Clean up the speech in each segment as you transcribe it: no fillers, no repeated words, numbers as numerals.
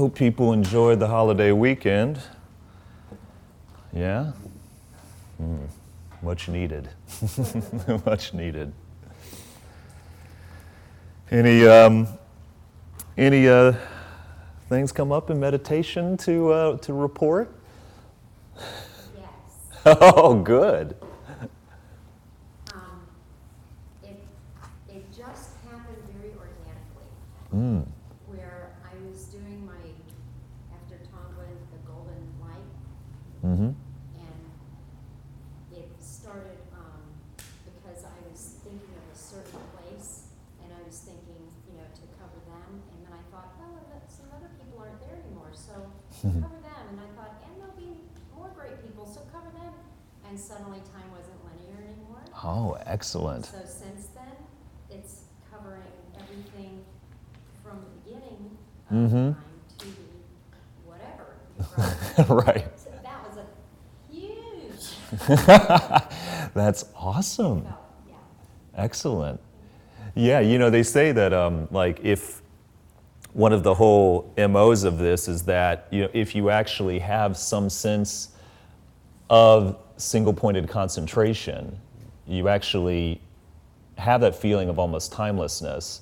hope people enjoyed the holiday weekend. Yeah? Much needed. Much needed. Any things come up in meditation to report? Yes. Oh, good. It just happened very organically. Where I was doing my, after Tonglen, the golden light, Mm-hmm. and it started because I was thinking of a certain place, and I was thinking, to cover them, and then I thought, well, some other people aren't there anymore, so cover them, and I thought, and there'll be more great people, so cover them, and suddenly time wasn't linear anymore. Oh, excellent. So since then, it's covering everything from the beginning of Mm-hmm. time to whatever. Right? Right. So that was a huge. That's awesome. Felt, yeah. Excellent. Yeah, they say that if one of the whole MOs of this is that if you actually have some sense of single-pointed concentration, you actually have that feeling of almost timelessness,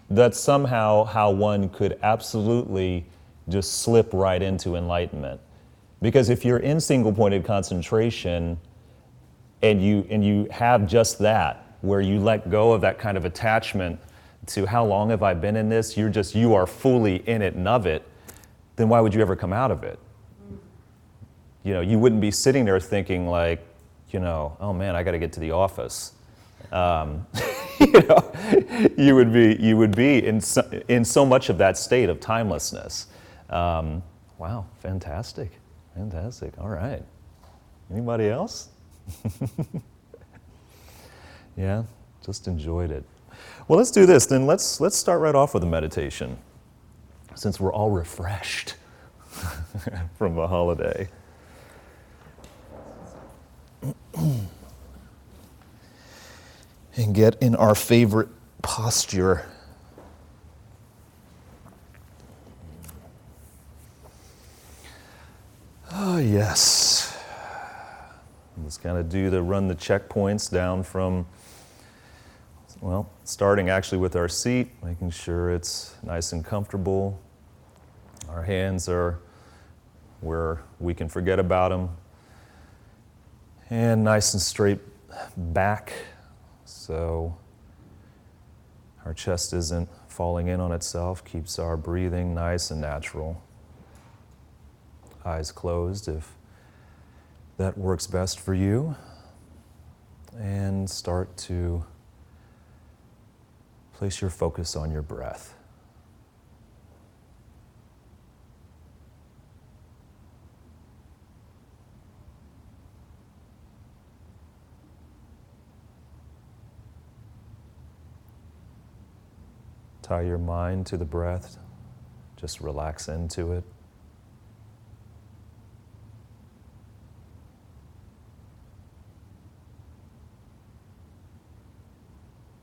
that's somehow how one could absolutely just slip right into enlightenment. Because if you're in single-pointed concentration and you have just that, where you let go of that kind of attachment to how long have I been in this, you are fully in it and of it, then why would you ever come out of it? You wouldn't be sitting there thinking like, oh man, I got to get to the office. You would be in so much of that state of timelessness. Wow, fantastic. All right. Anybody else? Yeah, just enjoyed it. Well, let's do this. Then let's start right off with a meditation, since we're all refreshed from the holiday. And get in our favorite posture. Oh, yes. Just kind of run the checkpoints down from, starting actually with our seat, making sure it's nice and comfortable. Our hands are where we can forget about them. And nice and straight back, so our chest isn't falling in on itself, keeps our breathing nice and natural. Eyes closed if that works best for you. And start to place your focus on your breath. Tie your mind to the breath. Just relax into it.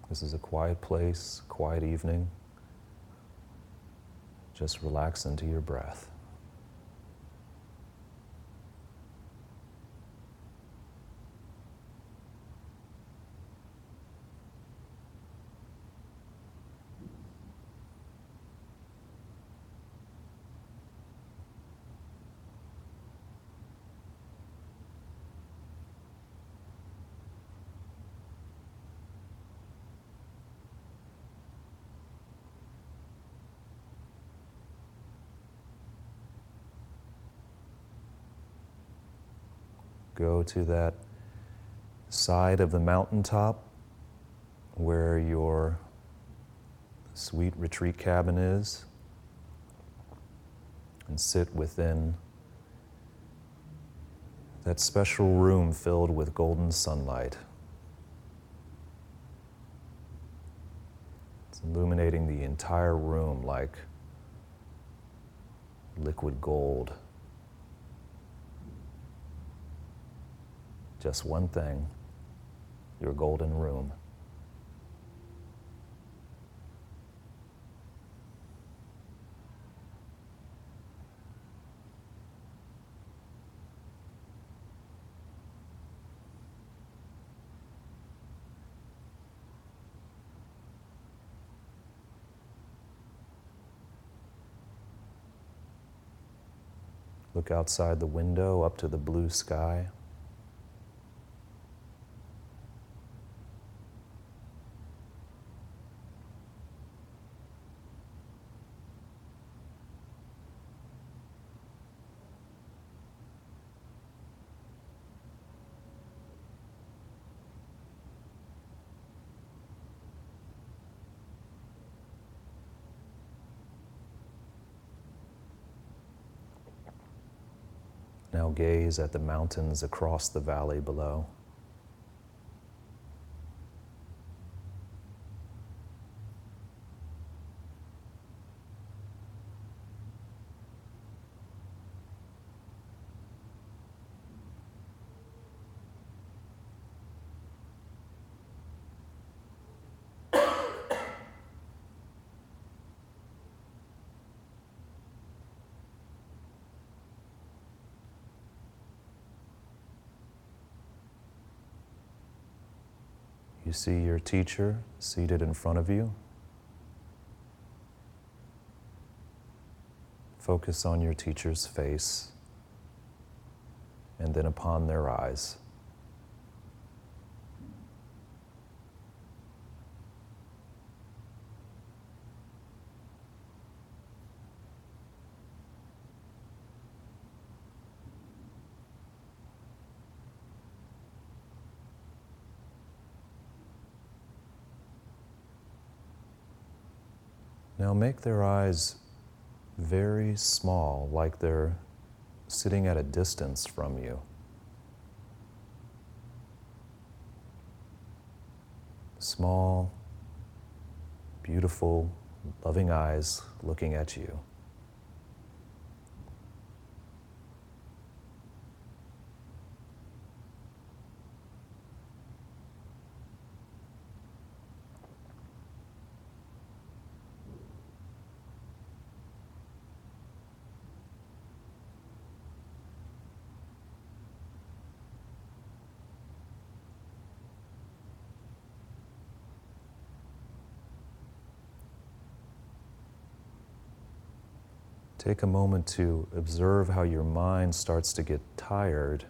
This is a quiet place, quiet evening. Just relax into your breath. Go to that side of the mountaintop where your sweet retreat cabin is, and sit within that special room filled with golden sunlight. It's illuminating the entire room like liquid gold. Just one thing, your golden room. Look outside the window up to the blue sky. Now gaze at the mountains across the valley below. You see your teacher seated in front of you. Focus on your teacher's face and then upon their eyes. Now make their eyes very small, like they're sitting at a distance from you. Small, beautiful, loving eyes looking at you. Take a moment to observe how your mind starts to get tired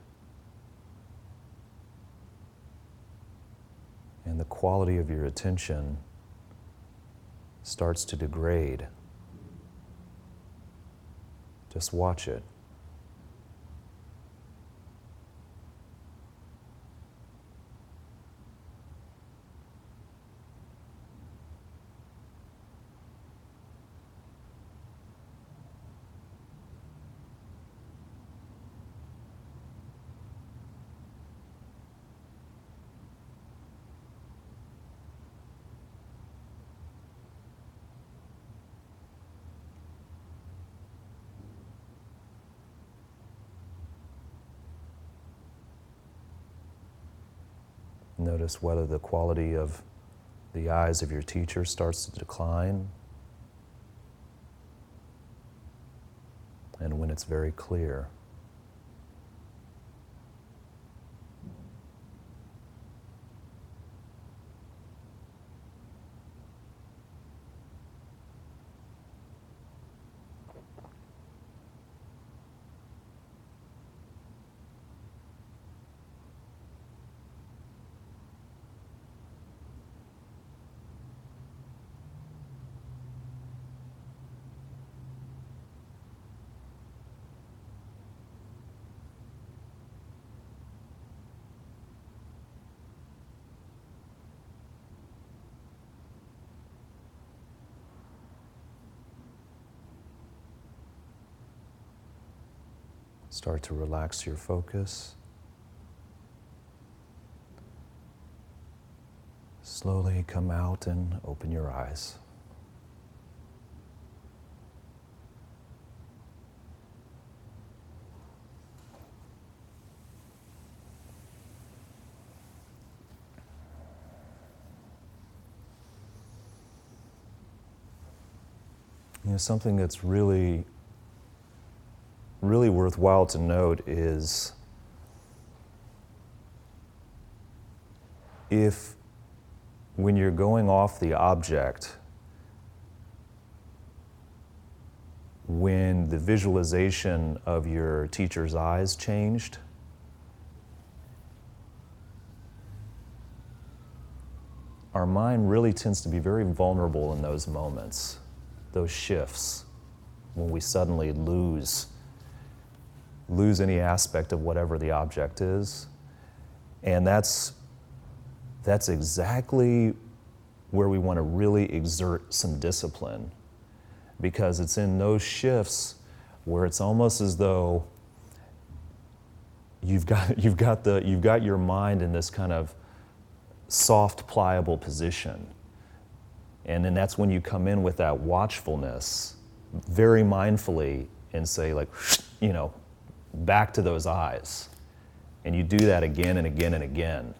and the quality of your attention starts to degrade. Just watch it. Notice whether the quality of the eyes of your teacher starts to decline and when it's very clear. Start to relax your focus. Slowly come out and open your eyes. You know, something that's really worthwhile to note is if when you're going off the object, when the visualization of your teacher's eyes changed? Our mind really tends to be very vulnerable in those moments, those shifts, when we suddenly lose any aspect of whatever the object is. And that's exactly where we want to really exert some discipline, because it's in those shifts where it's almost as though you've got your mind in this kind of soft, pliable position. And then that's when you come in with that watchfulness, very mindfully, and say, like, back to those eyes. And you do that again and again and again.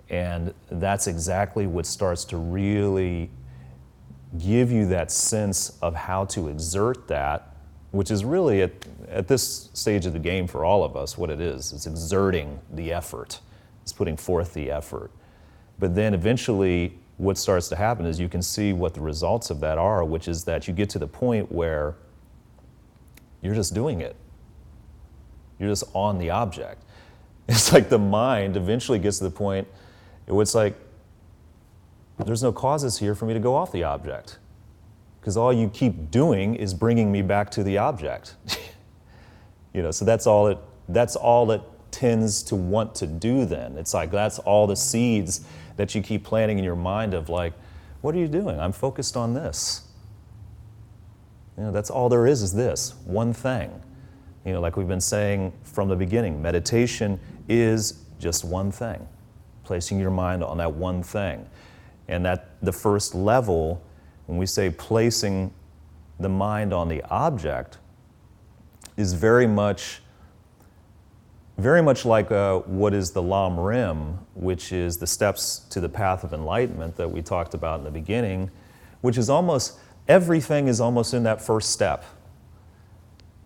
And that's exactly what starts to really give you that sense of how to exert that, which is really at this stage of the game for all of us what it is. It's exerting the effort. It's putting forth the effort. But then eventually what starts to happen is you can see what the results of that are, which is that you get to the point where you're just doing it. You're just on the object. It's like the mind eventually gets to the point where it's like, there's no causes here for me to go off the object, because all you keep doing is bringing me back to the object. So that's all it tends to want to do then. It's like that's all the seeds that you keep planting in your mind of, like, what are you doing? I'm focused on this. That's all there is this one thing. Like we've been saying from the beginning, meditation is just one thing, placing your mind on that one thing. And that the first level, when we say placing the mind on the object, is very much like what is the Lama Marut, which is the steps to the path of enlightenment that we talked about in the beginning, which is almost, everything is almost in that first step,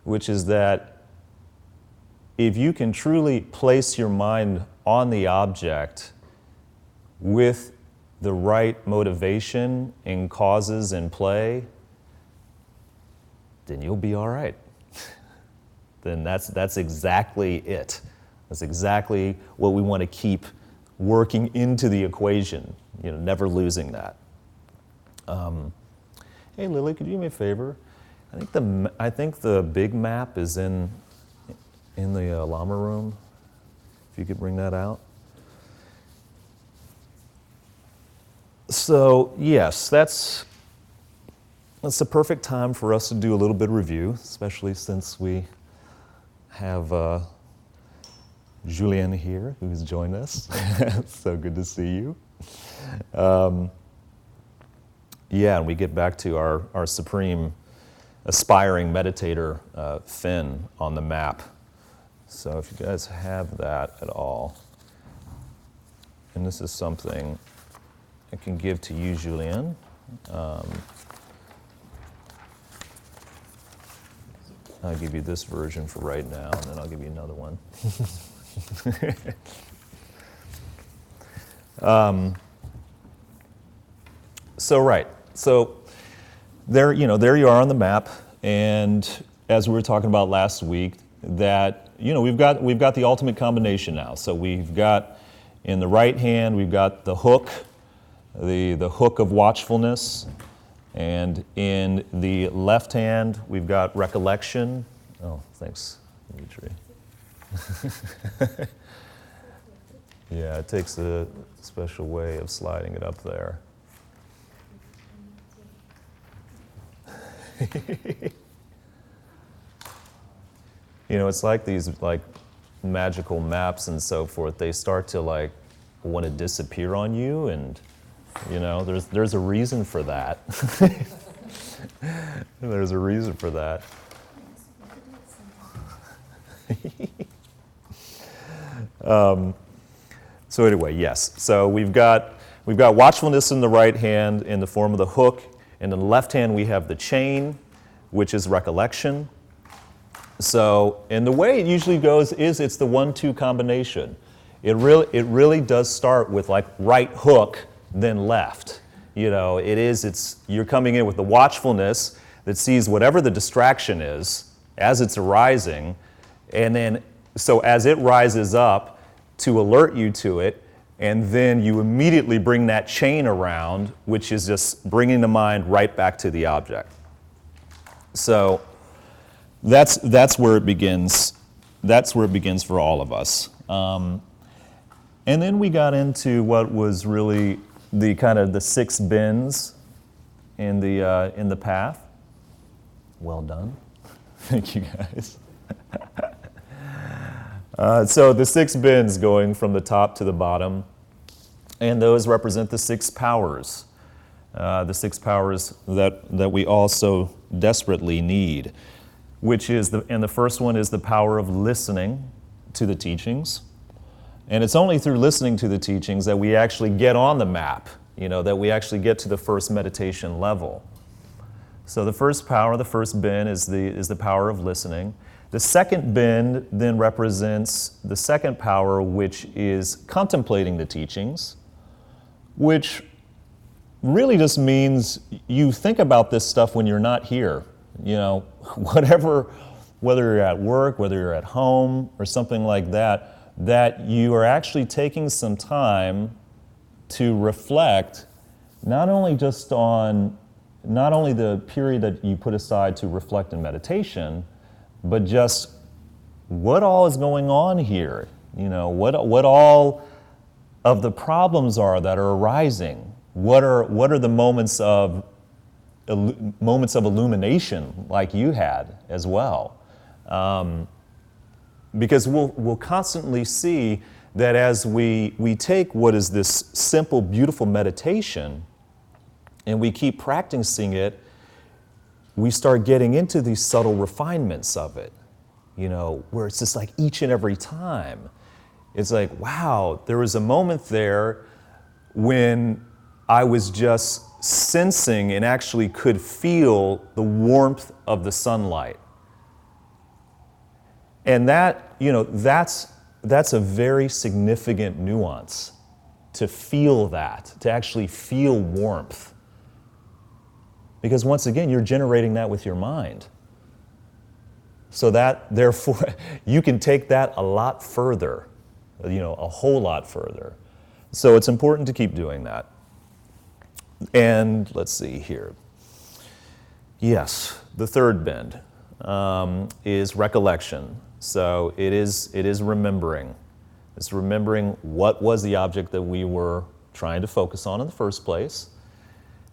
which is that if you can truly place your mind on the object with the right motivation and causes in play, then you'll be all right. Then that's exactly it. That's exactly what we want to keep working into the equation, never losing that. Hey Lily, could you do me a favor? I think the big map is in the Lama room. If you could bring that out. So yes, that's the perfect time for us to do a little bit of review, especially since we have Julien here, who's joined us. So good to see you. And we get back to our supreme aspiring meditator, Finn, on the map. So if you guys have that at all, and this is something I can give to you, Julien. I'll give you this version for right now, and then I'll give you another one. So there you are on the map, and as we were talking about last week, that we've got the ultimate combination now. So we've got in the right hand we've got the hook, the hook of watchfulness. And in the left hand, we've got recollection. Oh, thanks, Dimitri. Yeah, it takes a special way of sliding it up there. It's like these magical maps and so forth. They start to want to disappear on you, and there's a reason for that. There's a reason for that. So anyway, yes. So we've got watchfulness in the right hand in the form of the hook, and in the left hand we have the chain, which is recollection. So, and the way it usually goes is it's the 1-2 combination. It really does start with right hook, then left. You're coming in with the watchfulness, that sees whatever the distraction is as it's arising, and then so as it rises up to alert you to it, and then you immediately bring that chain around, which is just bringing the mind right back to the object. So that's where it begins. That's where it begins for all of us. And then we got into what was really the kind of the 6 bends in the path. Well done. Thank you, guys. So the 6 bends going from the top to the bottom, and those represent the 6 powers. The 6 powers that we also desperately need, which is and the first one is the power of listening to the teachings. And it's only through listening to the teachings that we actually get on the map, that we actually get to the first meditation level. So the first power, the first bend is the power of listening. The second bend then represents the second power, which is contemplating the teachings, which really just means you think about this stuff when you're not here. Whether you're at work, whether you're at home, or something like that you are actually taking some time to reflect not only the period that you put aside to reflect in meditation, but just what all is going on here, what all of the problems are that are arising, what are the moments of illumination like you had as well. Because we'll constantly see that as we take what is this simple, beautiful meditation and we keep practicing it, we start getting into these subtle refinements of it, where it's just like each and every time. It's like, wow, there was a moment there when I was just sensing and actually could feel the warmth of the sunlight. And that's a very significant nuance, to feel that, to actually feel warmth. Because once again, you're generating that with your mind. So that, therefore, you can take that a lot further, a whole lot further. So it's important to keep doing that. And let's see here. Yes, the third bend is recollection. So it is remembering. It's remembering what was the object that we were trying to focus on in the first place.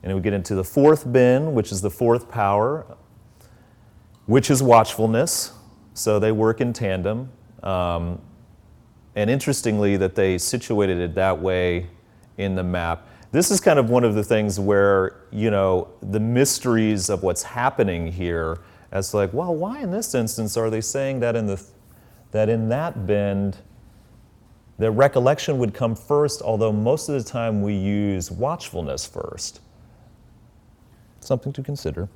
And then we get into the fourth bend, which is the fourth power, which is watchfulness. So they work in tandem. And interestingly, that they situated it that way in the map. This is kind of one of the things where, the mysteries of what's happening here, as like, well, why in this instance are they saying that in that bend, the recollection would come first, although most of the time we use watchfulness first. Something to consider.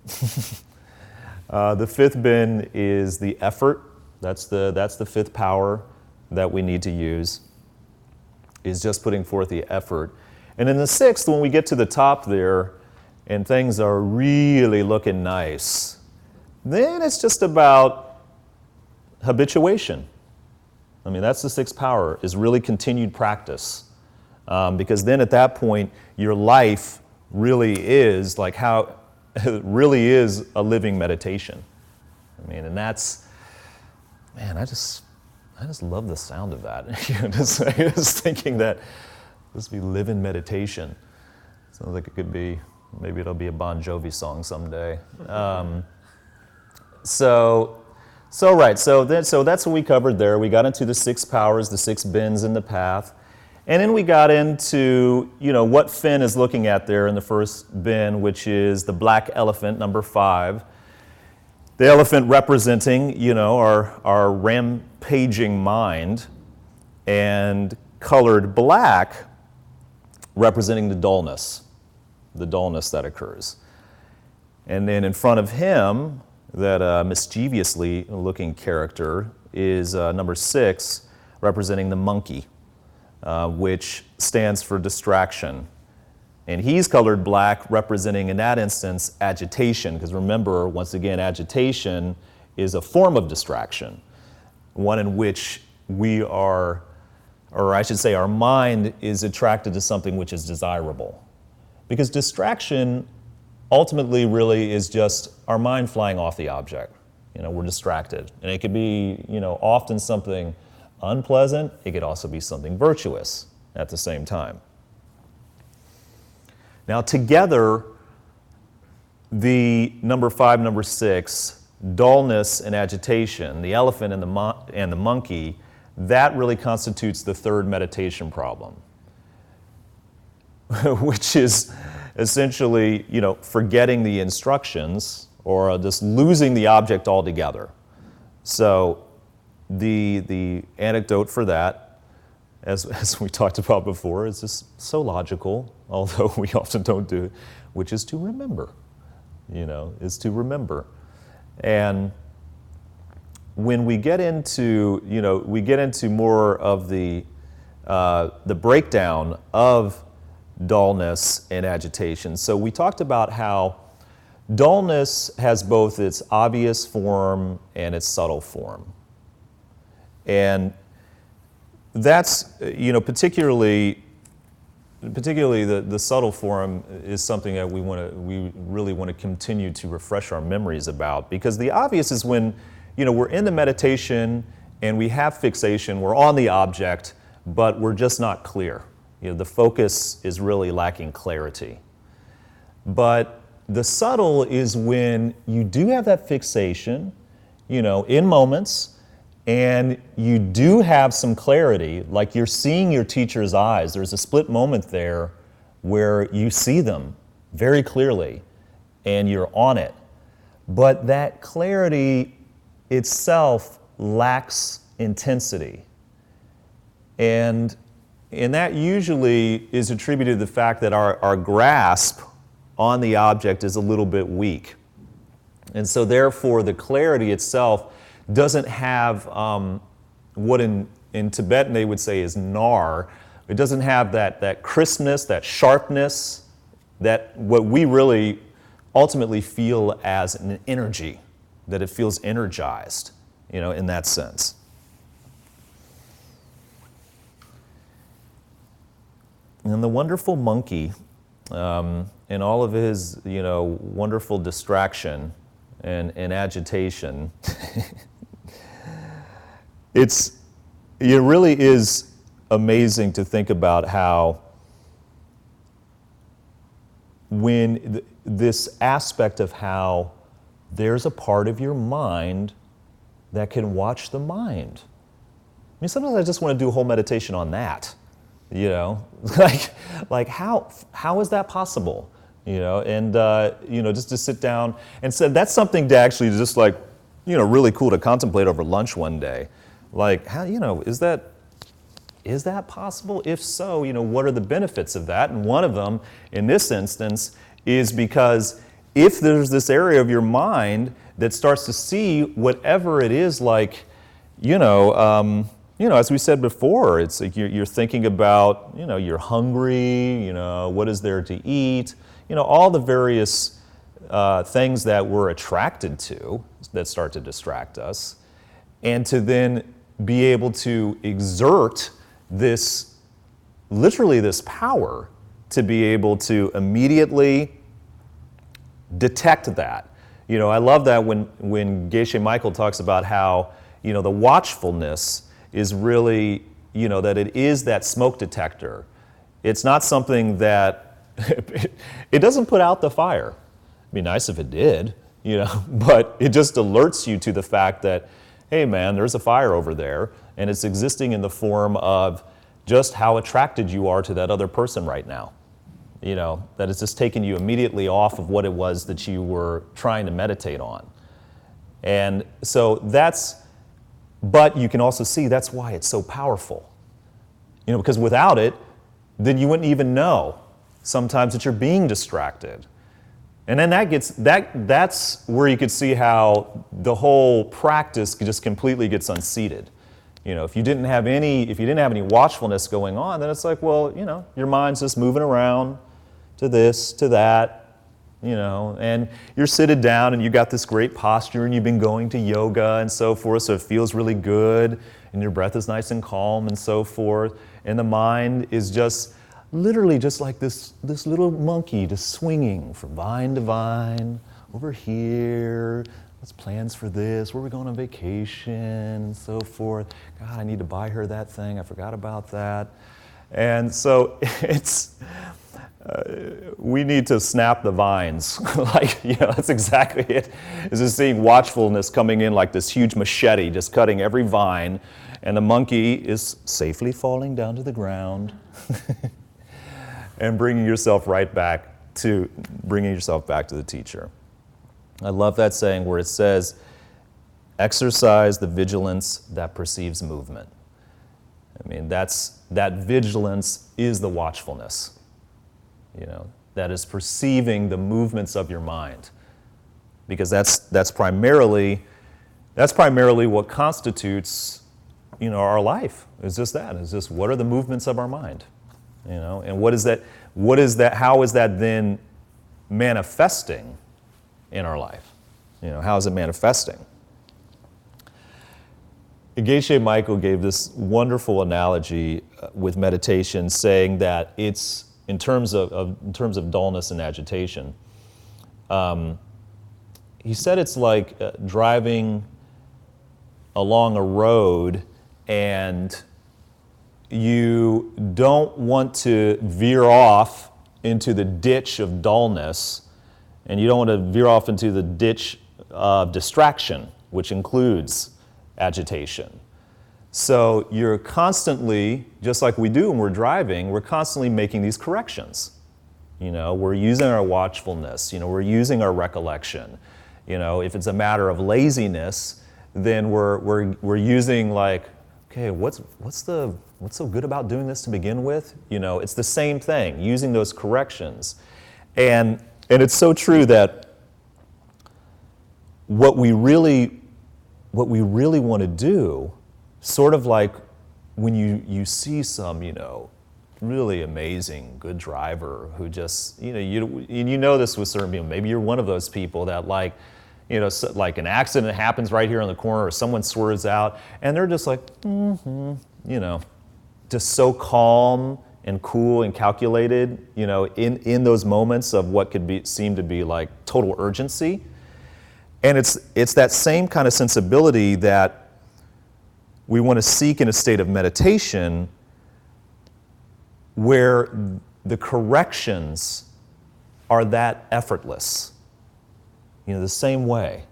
The fifth bend is the effort. That's the fifth power that we need to use, is just putting forth the effort. And in the sixth, when we get to the top there, and things are really looking nice, then it's just about habituation. I mean, that's the sixth power, is really continued practice. Because then at that point, your life really is really is a living meditation. I mean, and that's, man, I just love the sound of that. Just thinking that this would be living meditation. Sounds like it could be, maybe it'll be a Bon Jovi song someday. So that's what we covered there. We got into the 6 powers, the 6 bends in the path. And then we got into, what Finn is looking at there in the first bend, which is the black elephant, number 5. The elephant representing, our rampaging mind, and colored black representing the dullness that occurs. And then in front of him, that mischievously looking character is number 6, representing the monkey, which stands for distraction. And he's colored black, representing in that instance agitation, because remember, once again, agitation is a form of distraction, one in which we are, or I should say our mind is attracted to something which is desirable. Because distraction ultimately really is just our mind flying off the object. We're distracted. And it could be, often something unpleasant. It could also be something virtuous at the same time. Now together, the number 5, number 6, dullness and agitation, the elephant and the monkey, that really constitutes the third meditation problem, which is essentially, forgetting the instructions or just losing the object altogether. So the anecdote for that, as we talked about before, is just so logical, although we often don't do it, which is to remember, is to remember. And when we get into, more of the breakdown of dullness and agitation. So we talked about how dullness has both its obvious form and its subtle form. And that's, particularly the subtle form is something that we really want to continue to refresh our memories about, because the obvious is when, we're in the meditation and we have fixation, we're on the object, but we're just not clear. The focus is really lacking clarity. But the subtle is when you do have that fixation, in moments, and you do have some clarity, like you're seeing your teacher's eyes. There's a split moment there where you see them very clearly, and you're on it. But that clarity itself lacks intensity. And that usually is attributed to the fact that our grasp on the object is a little bit weak. And so therefore the clarity itself doesn't have what in Tibetan they would say is nar. It doesn't have that crispness, that sharpness, that what we really ultimately feel as an energy, that it feels energized, in that sense. And the wonderful monkey, in all of his, wonderful distraction and agitation, it really is amazing to think about how when this aspect of how there's a part of your mind that can watch the mind. I mean, sometimes I just want to do a whole meditation on that. Like how is that possible? And just to sit down and say that's something to actually just really cool to contemplate over lunch one day. Like how, is that possible? If so, what are the benefits of that? And one of them in this instance is because if there's this area of your mind that starts to see whatever it is, like, as we said before, it's like you're thinking about, you're hungry, what is there to eat, all the various things that we're attracted to that start to distract us, and to then be able to exert this, literally this power to be able to immediately detect that. I love that when Geshe Michael talks about how, the watchfulness is really, that it is that smoke detector. It's not something that, it doesn't put out the fire. It'd be nice if it did, but it just alerts you to the fact that, hey man, there's a fire over there, and it's existing in the form of just how attracted you are to that other person right now. That it's just taken you immediately off of what it was that you were trying to meditate on. And so but you can also see that's why it's so powerful. Because without it, then you wouldn't even know sometimes that you're being distracted. And then that's where you could see how the whole practice just completely gets unseated. If you didn't have any watchfulness going on, then it's like, well, your mind's just moving around, to this, to that, and you're seated down and you got this great posture and you've been going to yoga and so forth, so it feels really good and your breath is nice and calm and so forth, and the mind is just literally just like this little monkey just swinging from vine to vine, over here, what's plans for this, where are we going on vacation and so forth. God, I need to buy her that thing, I forgot about that. And so we need to snap the vines. That's exactly it. It's just seeing watchfulness coming in like this huge machete, just cutting every vine, and the monkey is safely falling down to the ground and bringing yourself back to the teacher. I love that saying where it says, exercise the vigilance that perceives movement. I mean, that vigilance is the watchfulness, that is perceiving the movements of your mind, because that's primarily what constitutes, our life. It's just that. It's just what are the movements of our mind, and what is that? How is that then manifesting in our life? How is it manifesting? Geshe Michael gave this wonderful analogy with meditation, saying that it's in terms of dullness and agitation. He said it's like driving along a road and you don't want to veer off into the ditch of dullness, and you don't want to veer off into the ditch of distraction, which includes agitation. So you're constantly, just like we do when we're driving, we're constantly making these corrections. We're using our watchfulness, we're using our recollection. If it's a matter of laziness, then we're using like, okay, what's so good about doing this to begin with? It's the same thing, using those corrections. And it's so true that what we really want to do, sort of like when you see some, really amazing, good driver who just, you know this with certain people. Maybe you're one of those people that like an accident happens right here on the corner, or someone swerves out, and they're just like, just so calm and cool and calculated, in those moments of what could seem to be like total urgency. And it's that same kind of sensibility that we want to seek in a state of meditation, where the corrections are that effortless, the same way.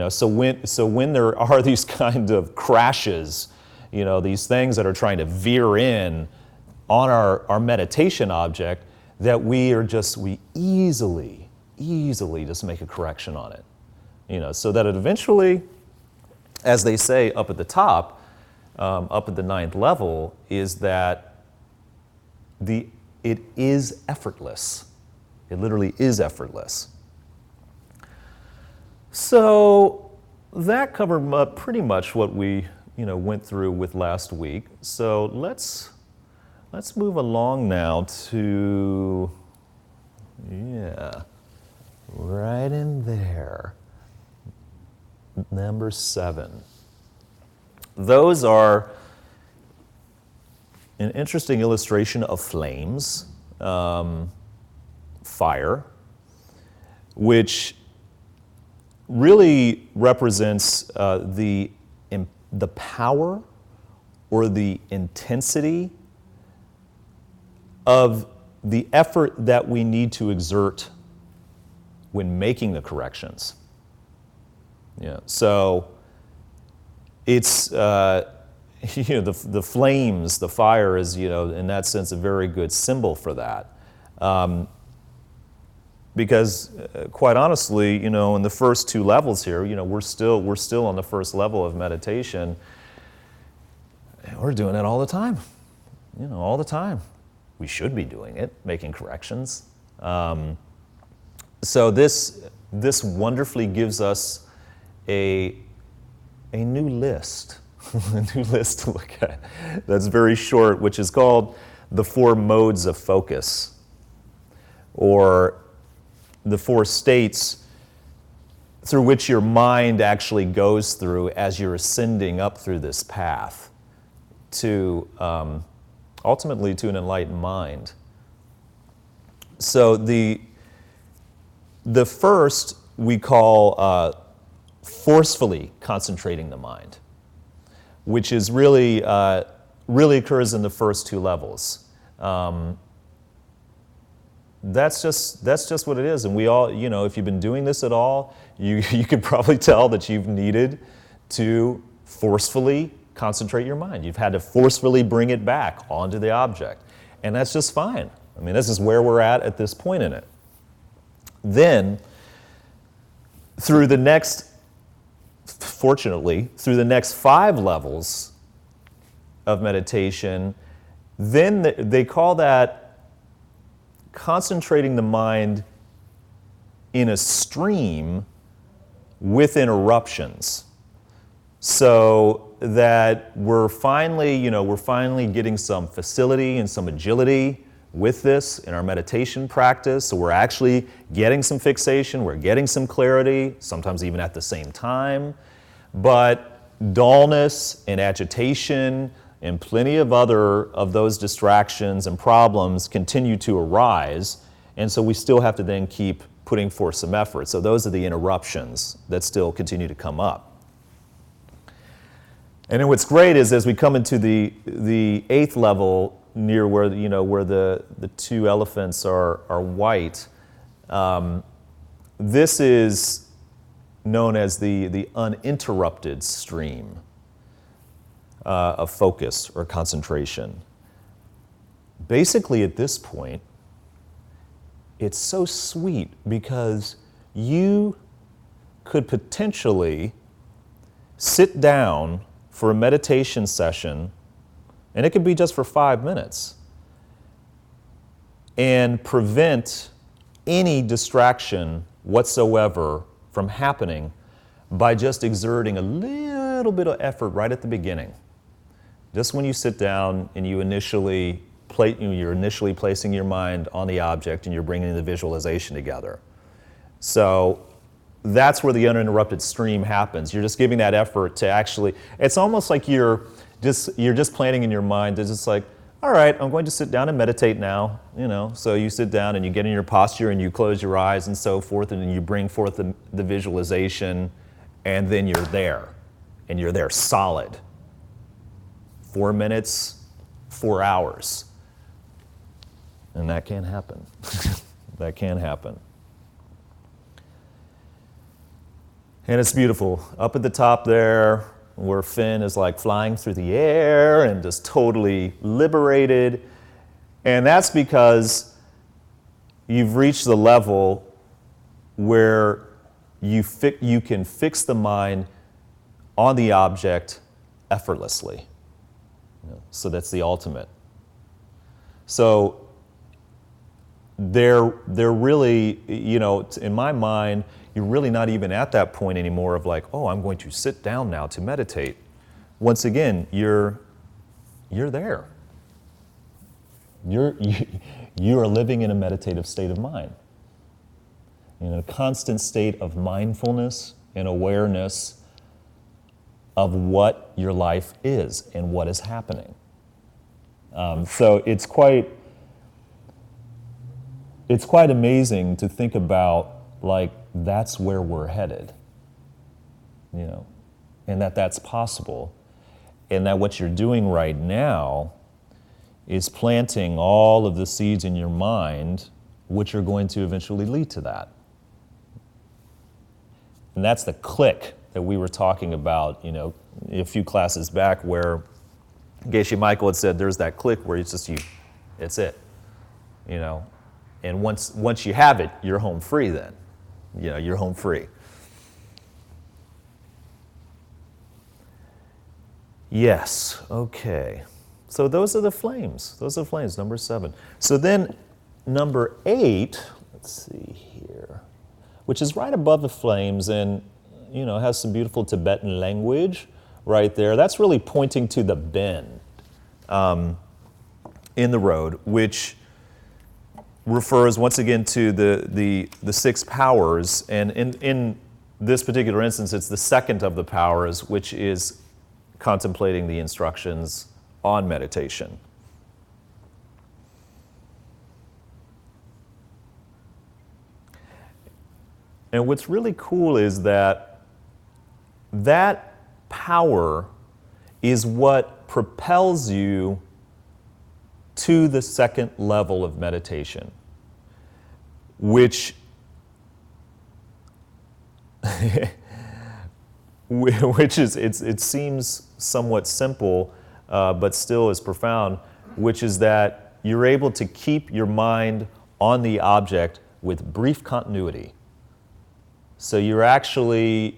So when there are these kind of crashes, these things that are trying to veer in on our meditation object, that we easily just make a correction on it, so that it eventually, as they say up at the top, up at the 9th level, is that it is effortless. It literally is effortless. So that covered up pretty much what we went through with last week. So let's move along now to, right in there, number 7. Those are an interesting illustration of flames, fire, which really represents the power or the intensity of the effort that we need to exert when making the corrections. So it's the flames, the fire is in that sense a very good symbol for that. Because quite honestly, in the first 2 levels here, we're still on the first level of meditation. And we're doing it all the time, all the time. We should be doing it, making corrections. So this wonderfully gives us a new list, a new list to look at. That's very short, which is called the 4 modes of focus. or the 4 states through which your mind actually goes through as you're ascending up through this path to ultimately to an enlightened mind. So the first we call forcefully concentrating the mind, which is really occurs in the first 2 levels. That's just what it is, and we all, if you've been doing this at all, you could probably tell that you've needed to forcefully concentrate your mind. You've had to forcefully bring it back onto the object, and that's just fine. I mean, this is where we're at this point in it. Then, fortunately, through the next 5 levels of meditation, then they call that concentrating the mind in a stream with interruptions, so that we're finally getting some facility and some agility with this in our meditation practice. So we're actually getting some fixation, we're getting some clarity, sometimes even at the same time. But dullness and agitation and plenty of other of those distractions and problems continue to arise, and so we still have to then keep putting forth some effort. So those are the interruptions that still continue to come up. And then what's great is as we come into the 8th level, near where where the 2 elephants are white, this is known as the uninterrupted stream of focus or concentration. Basically, at this point, it's so sweet because you could potentially sit down for a meditation session, and it could be just for 5 minutes, and prevent any distraction whatsoever from happening by just exerting a little bit of effort right at the beginning. Just when you sit down and you're initially placing your mind on the object and you're bringing the visualization together. So that's where the uninterrupted stream happens. You're just giving that effort to actually, it's almost like you're just planning in your mind. It's just like, all right, I'm going to sit down and meditate now, So you sit down and you get in your posture and you close your eyes and so forth, and then you bring forth the visualization, and then you're there, and you're there solid. 4 minutes, 4 hours. And that can happen. That can happen. And it's beautiful. Up at the top there, where Finn is like flying through the air and just totally liberated. And that's because you've reached the level where you can fix the mind on the object effortlessly. So that's the ultimate. So they're really, in my mind, you're really not even at that point anymore of like, oh, I'm going to sit down now to meditate. Once again, you're there. You are living in a meditative state of mind, in a constant state of mindfulness and awareness of what your life is and what is happening. So it's quite amazing to think about, like, that's where we're headed, and that's possible, and that what you're doing right now is planting all of the seeds in your mind, which are going to eventually lead to that. And that's the click that we were talking about, a few classes back, where Geshe Michael had said there's that click where it's just it's it, and once you have it, you're home free then. You're home free. Yes, okay. So those are the flames. Those are the flames, number 7. So then number 8, let's see here, which is right above the flames and, has some beautiful Tibetan language right there. That's really pointing to the bend in the road, which refers once again to the six powers, and in this particular instance, it's the second of the powers, which is contemplating the instructions on meditation. And what's really cool is that that power is what propels you to the second level of meditation, which is, it seems somewhat simple, but still is profound, which is that you're able to keep your mind on the object with brief continuity. So you actually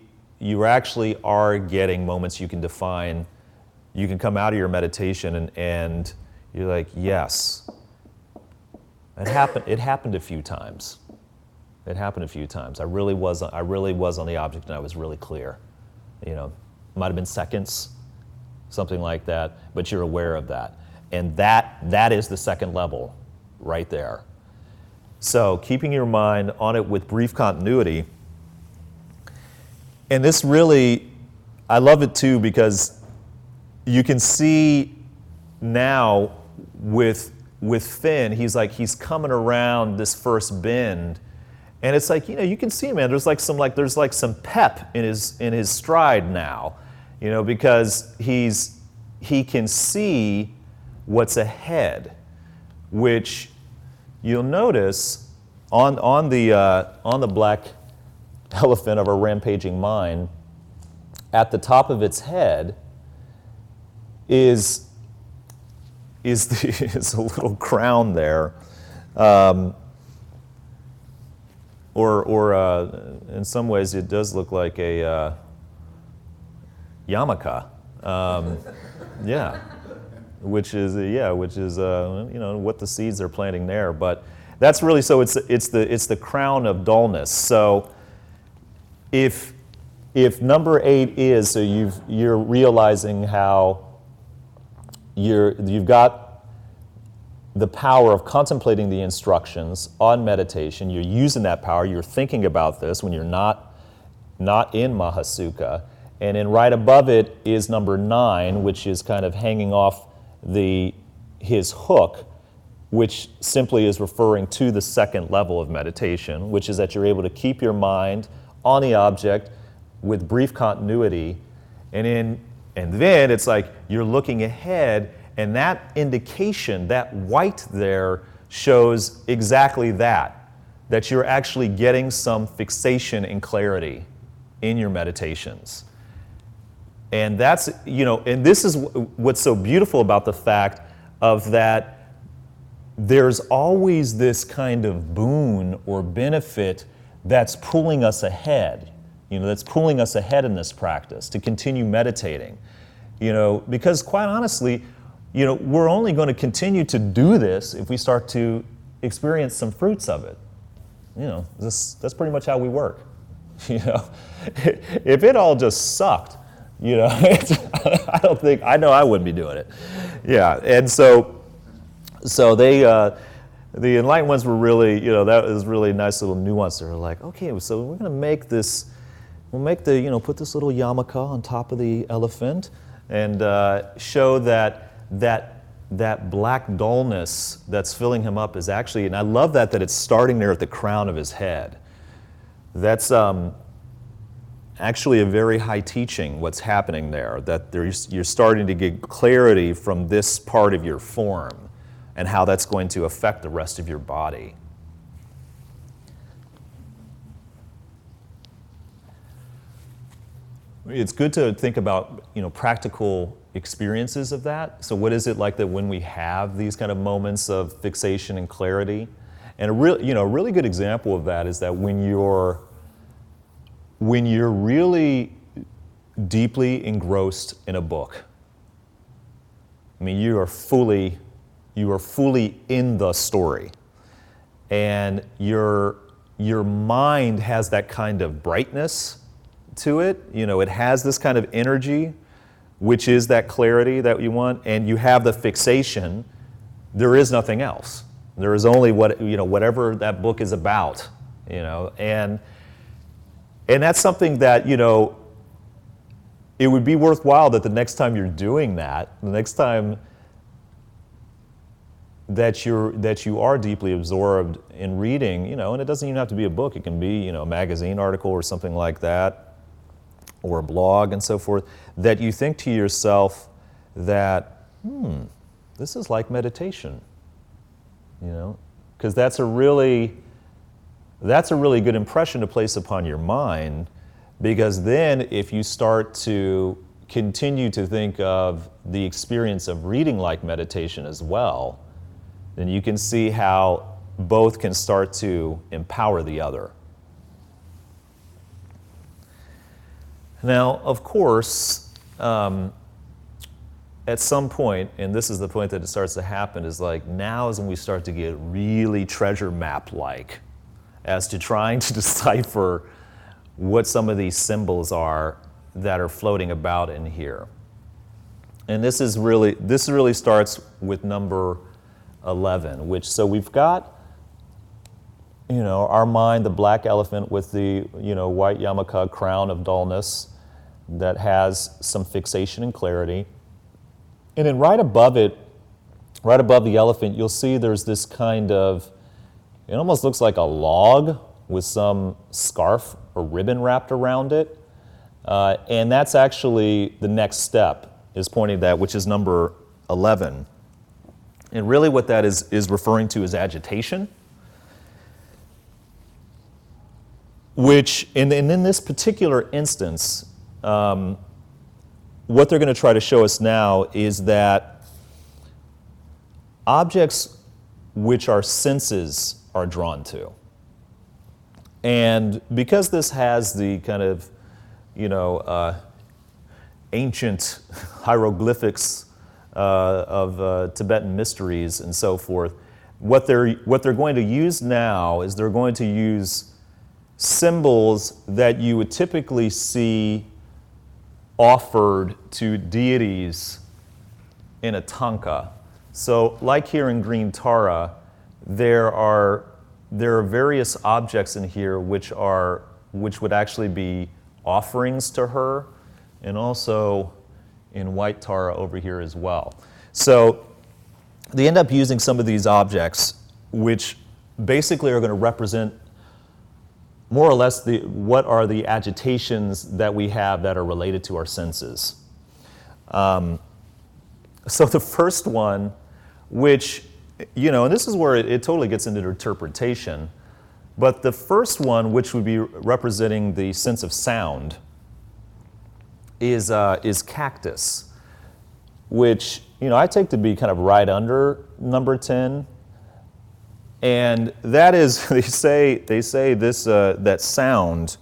are getting moments you can define. You can come out of your meditation and you're like, yes, it happened a few times. It happened a few times. I really was on the object, and I was really clear. You know, might have been seconds, something like that, but you're aware of that. And that is the second level right there. So keeping your mind on it with brief continuity. And this really, I love it too, because you can see now with Finn, he's coming around this first bend, and it's like, you know, you can see, man, there's like some pep in his stride now, you know, because he can see what's ahead, which you'll notice on the black elephant of our rampaging mind, at the top of its head is a little crown there, or in some ways it does look like a yarmulke, which is you know, what the seeds are planting there. But that's really, so it's the crown of dullness. So if number 8 is, so you're realizing how you've got the power of contemplating the instructions on meditation. You're using that power. You're thinking about this when you're not in Mahasukha. And then right above it is number 9, which is kind of hanging off his hook, which simply is referring to the second level of meditation, which is that you're able to keep your mind on the object with brief continuity, and then it's like you're looking ahead, and that indication, that white there, shows exactly that you're actually getting some fixation and clarity in your meditations. And that's, you know, and this is what's so beautiful about the fact of that there's always this kind of boon or benefit that's pulling us ahead, you know, that's pulling us ahead in this practice to continue meditating, you know, because quite honestly, you know, we're only going to continue to do this if we start to experience some fruits of it. You know, that's pretty much how we work. You know, if it all just sucked, you know, I know I wouldn't be doing it. Yeah, and so they, the enlightened ones were really, you know, that was really a nice little nuance. They were like, okay, so we're going to make this, we'll make the, you know, put this little yarmulke on top of the elephant and show that black dullness that's filling him up is actually, and I love that it's starting there at the crown of his head. That's actually a very high teaching, what's happening there, that you're starting to get clarity from this part of your form and how that's going to affect the rest of your body. It's good to think about, you know, practical experiences of that. So what is it like that when we have these kind of moments of fixation and clarity? And a really good example of that is that when you're really deeply engrossed in a book, I mean, you are fully in the story, and your mind has that kind of brightness to it. You know, it has this kind of energy, which is that clarity that you want, and you have the fixation. There is nothing else. There is only whatever that book is about, and that's something that, it would be worthwhile that the next time you're doing that, the next time that you are deeply absorbed in reading, and it doesn't even have to be a book. It can be, a magazine article or something like that, or a blog and so forth, that you think to yourself that, this is like meditation, because that's a really good impression to place upon your mind. Because then if you start to continue to think of the experience of reading like meditation as well, then you can see how both can start to empower the other. Now, of course, at some point, and this is the point that it starts to happen, is like now is when we start to get really treasure map-like as to trying to decipher what some of these symbols are that are floating about in here. And this really starts with number 11, so we've got, our mind, the black elephant with the, white yarmulke crown of dullness that has some fixation and clarity. And then right above it, right above the elephant, you'll see there's this kind of, it almost looks like a log with some scarf or ribbon wrapped around it. And that's actually the next step, is pointing to that, which is number 11. And really what that is referring to is agitation, which, and in this particular instance, what they're going to try to show us now is that objects which our senses are drawn to. And because this has the kind of, ancient hieroglyphics of Tibetan mysteries and so forth, what they're going to use now is they're going to use symbols that you would typically see offered to deities in a tanka. So, like here in Green Tara, there are various objects in here which would actually be offerings to her, and also in White Tara over here as well. So they end up using some of these objects which basically are going to represent more or less what are the agitations that we have that are related to our senses. So the first one, which, and this is where it totally gets into interpretation, but the first one, which would be representing the sense of sound, is cactus, which, I take to be kind of right under number 10. And that is, they say this, that sound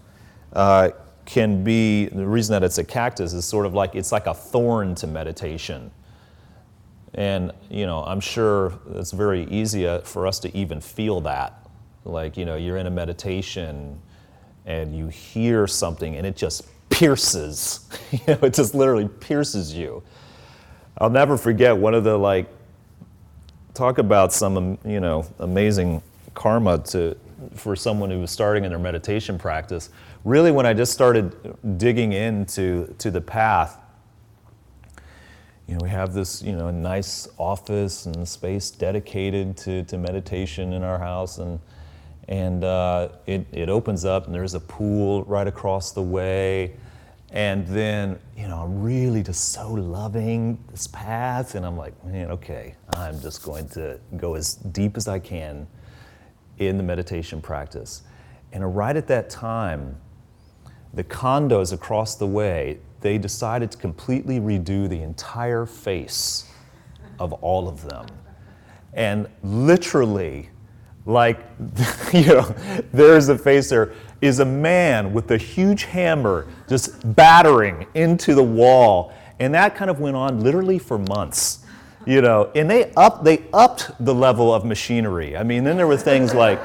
can be, the reason that it's a cactus is sort of like, it's like a thorn to meditation. And, I'm sure it's very easy for us to even feel that. Like, you're in a meditation and you hear something and it just pierces, it just literally pierces you. I'll never forget one of the, talk about some, amazing karma for someone who was starting in their meditation practice. Really, when I just started digging into the path, we have this, nice office and space dedicated to meditation in our house, and it opens up and there's a pool right across the way. And then, I'm really just so loving this path, and I'm like, man, okay, I'm just going to go as deep as I can in the meditation practice. And right at that time, the condos across the way, they decided to completely redo the entire face of all of them. And literally, there's a face there, is a man with a huge hammer just battering into the wall. And that kind of went on literally for months, and they upped the level of machinery. I mean, then there were things like,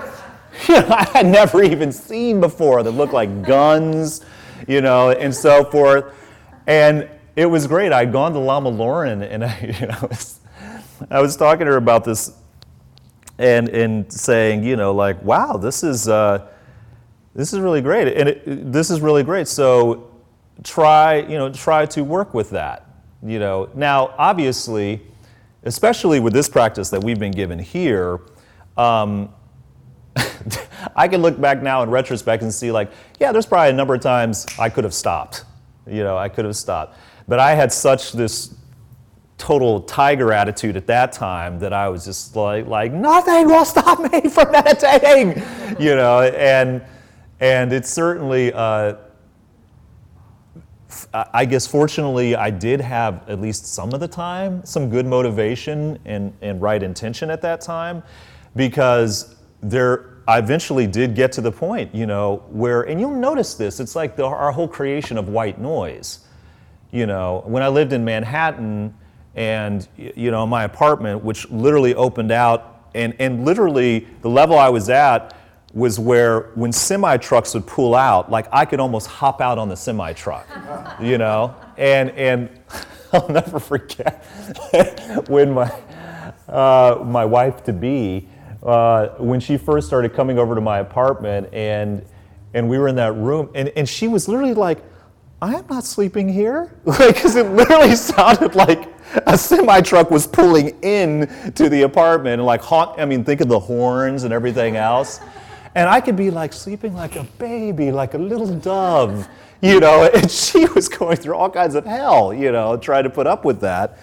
I had never even seen before that looked like guns, and so forth. And it was great. I'd gone to Lama Lauren, and I was talking to her about this and saying, like, wow, this is really great, and this is really great. So try to work with that. Now obviously, especially with this practice that we've been given here, I can look back now in retrospect and see, like, yeah, there's probably a number of times I could have stopped. I could have stopped. But I had such this total tiger attitude at that time that I was just like nothing will stop me from meditating, and it's certainly, I guess fortunately I did have at least some of the time some good motivation and right intention at that time, because I eventually did get to the point, where, and you'll notice this, it's like our whole creation of white noise. When I lived in Manhattan, and my apartment, which literally opened out, and literally the level I was at was where when semi trucks would pull out, like I could almost hop out on the semi truck, and I'll never forget when my wife to be, when she first started coming over to my apartment, and we were in that room, and she was literally like, I am not sleeping here, because it literally sounded like a semi-truck was pulling in to the apartment, and think of the horns and everything else. And I could be like sleeping like a baby, like a little dove, and she was going through all kinds of hell, trying to put up with that.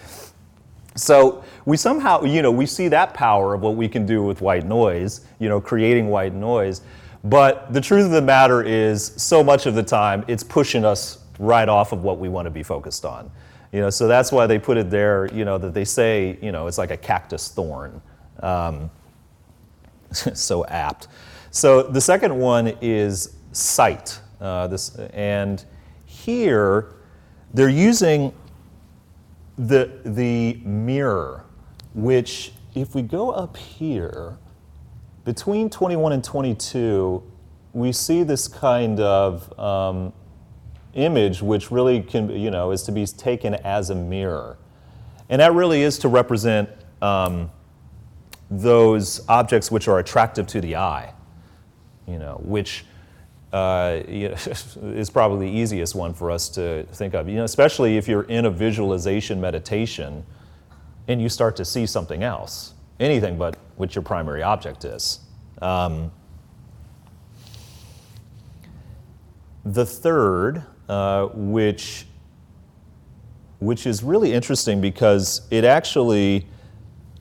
So we somehow, we see that power of what we can do with white noise, creating white noise. But the truth of the matter is, so much of the time, it's pushing us right off of what we want to be focused on. So that's why they put it there, that they say, it's like a cactus thorn. So apt. So the second one is sight. And here, they're using the mirror, which, if we go up here, between 21 and 22, we see this kind of image, which really can, is to be taken as a mirror. And that really is to represent those objects which are attractive to the eye, which is probably the easiest one for us to think of, especially if you're in a visualization meditation and you start to see something else, anything but what your primary object is. The third, which is really interesting because it actually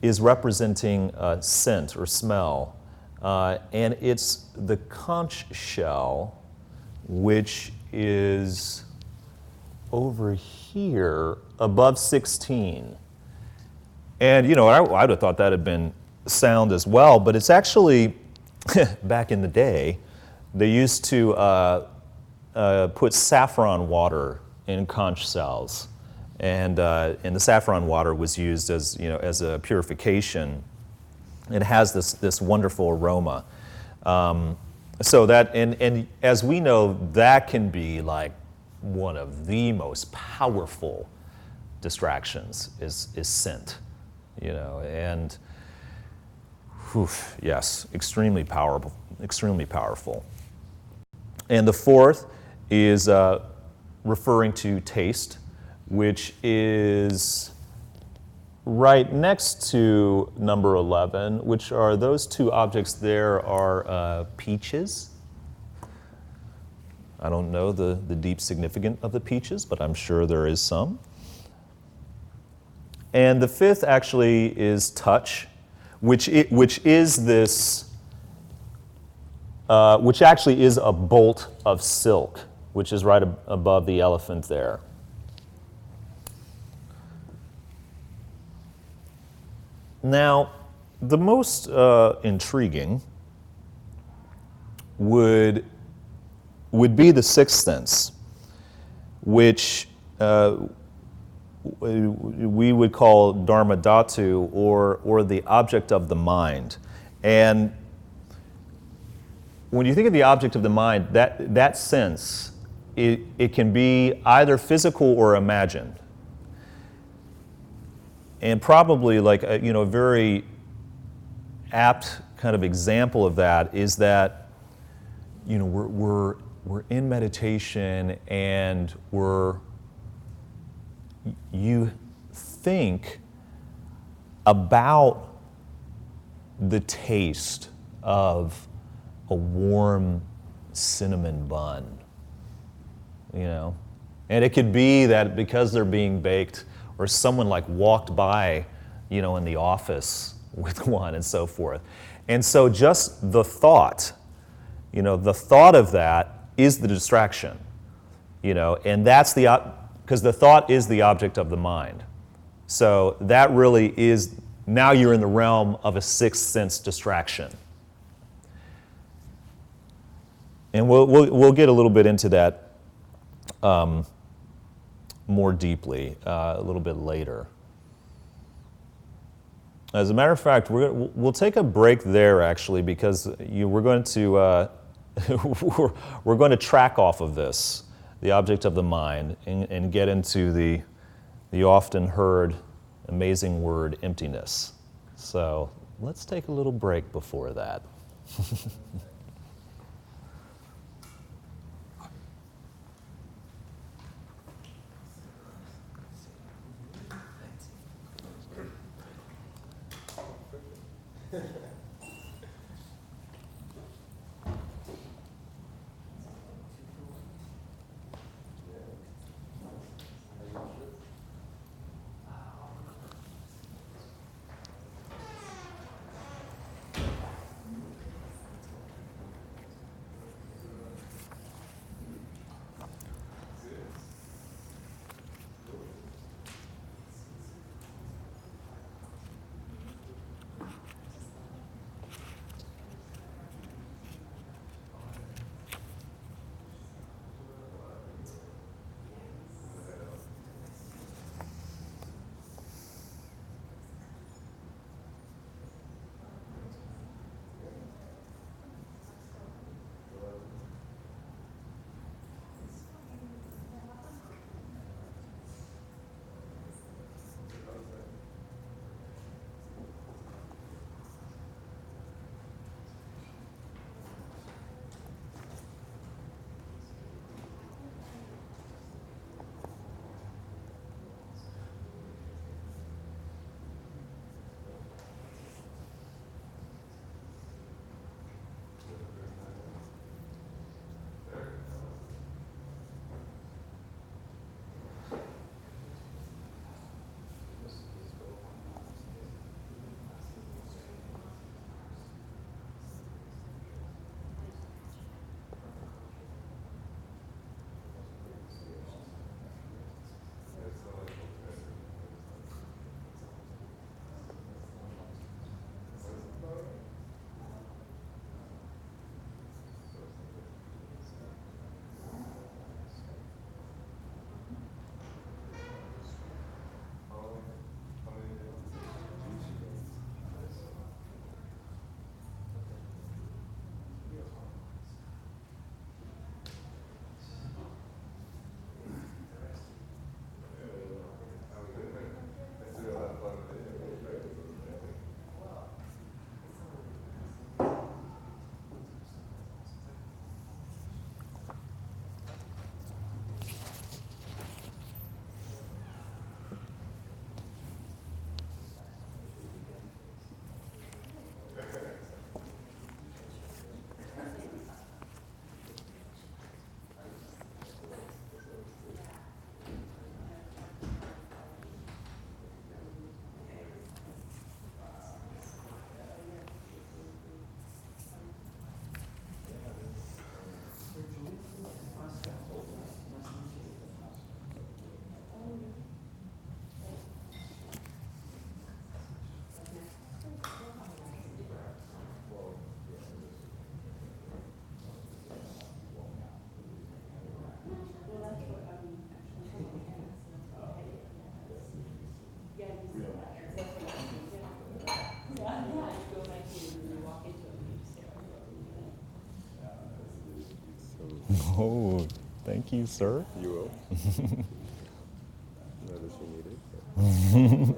is representing scent or smell. And it's the conch shell, which is over here above 16. And, I would have thought that had been sound as well, but it's actually, back in the day, they used to put saffron water in conch shells. And the saffron water was used as, as a purification. It has this wonderful aroma. So that, and as we know, that can be like one of the most powerful distractions is scent, and yes, extremely powerful, extremely powerful. And the fourth is referring to taste, which is right next to number 11, which are those two objects there are peaches. I don't know the deep significance of the peaches, but I'm sure there is some. And the fifth actually is touch, which is this, which actually is a bolt of silk, which is right above the elephant there. Now, the most intriguing would be the sixth sense, which we would call dharma dhatu, or the object of the mind. And when you think of the object of the mind, that sense, it can be either physical or imagined. And probably like a very apt kind of example of that is that, you know, we're in meditation and you think about the taste of a warm cinnamon bun, you know? And it could be that because they're being baked, or someone like walked by, you know, in the office with one and so forth. And so just the thought, you know, the thought of that is the distraction, you know, and that's because the thought is the object of the mind. So that really is, now you're in the realm of a sixth sense distraction. And we'll get a little bit into that more deeply a little bit later. As a matter of fact, we'll take a break there actually, because we're going to we're going to track off of this, the object of the mind, and get into the often heard amazing word emptiness. So let's take a little break before that. Oh, thank you, sir. You will. Notice you need it.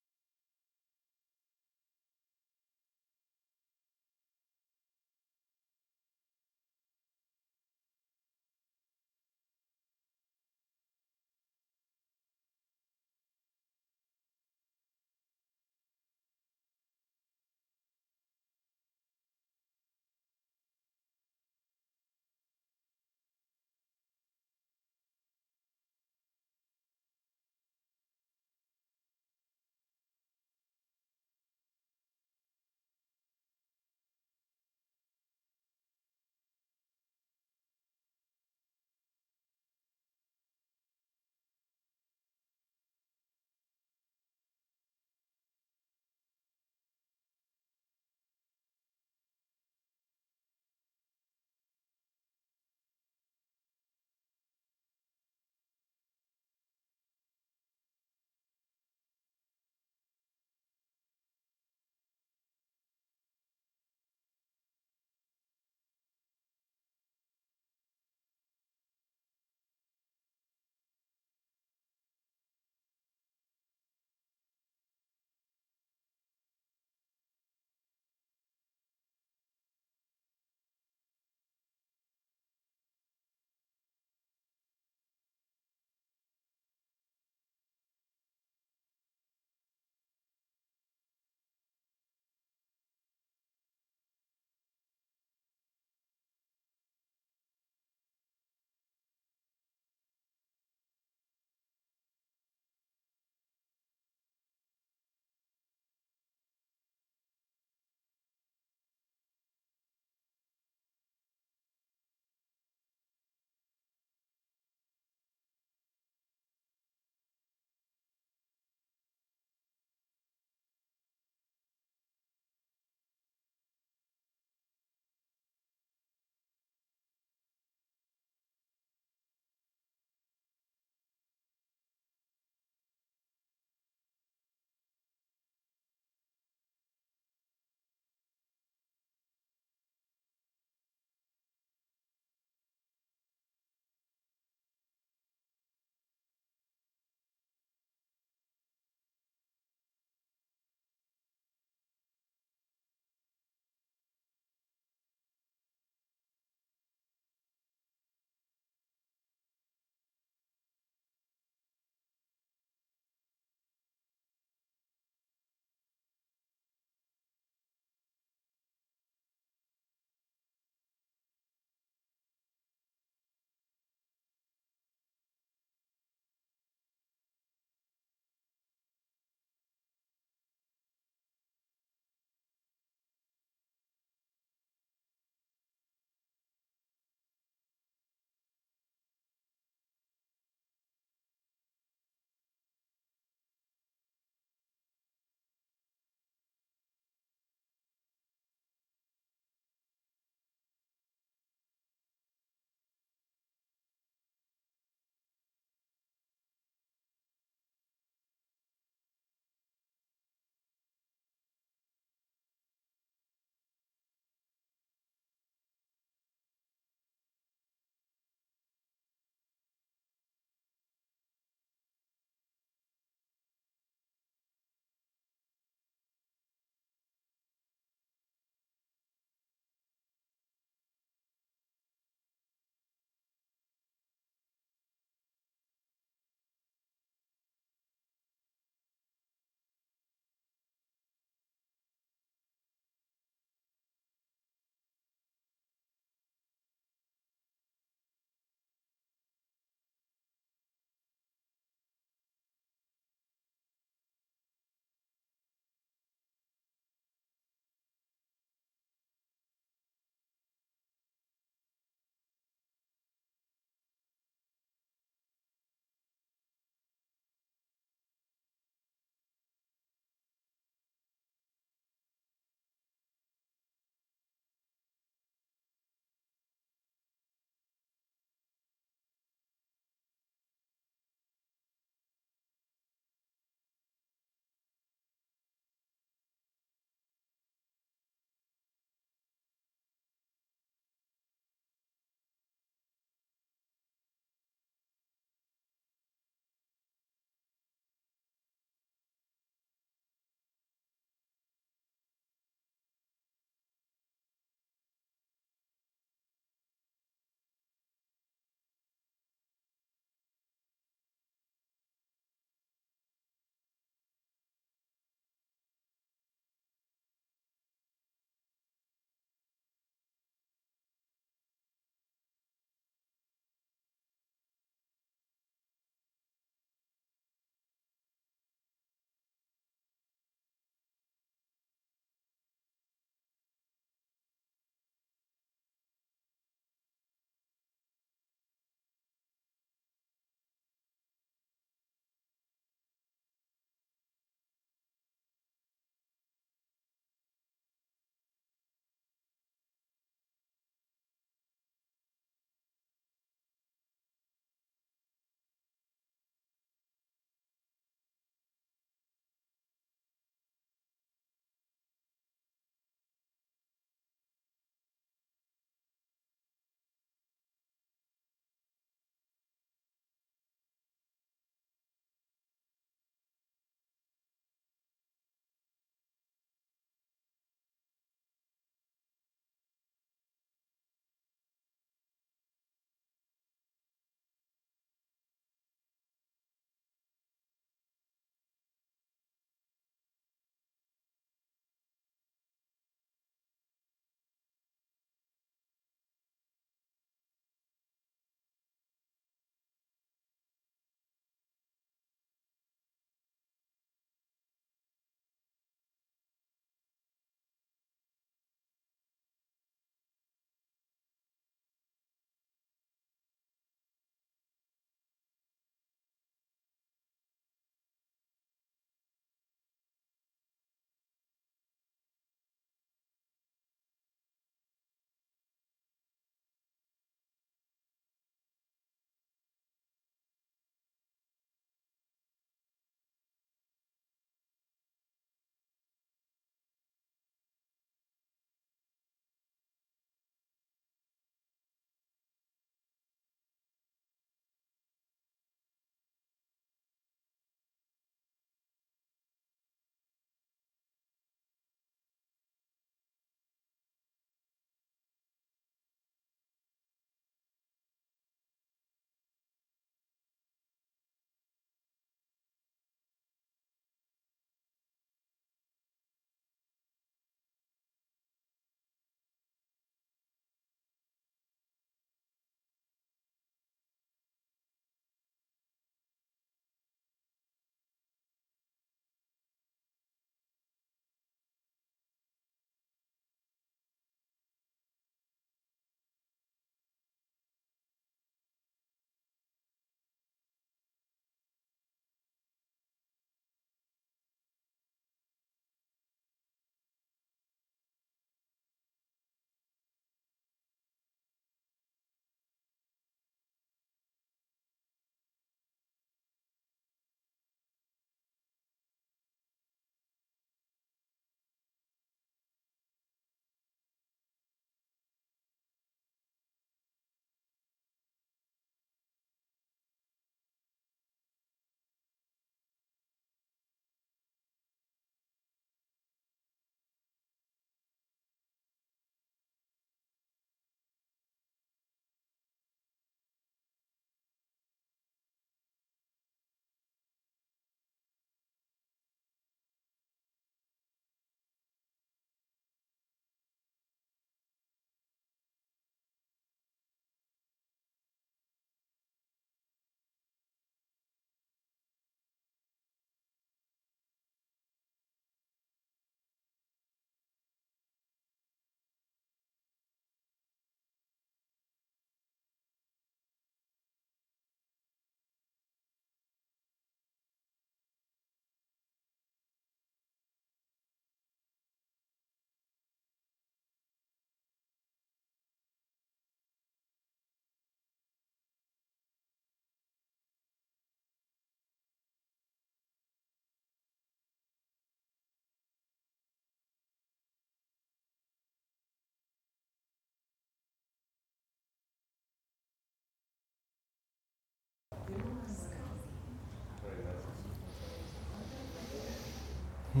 Yeah,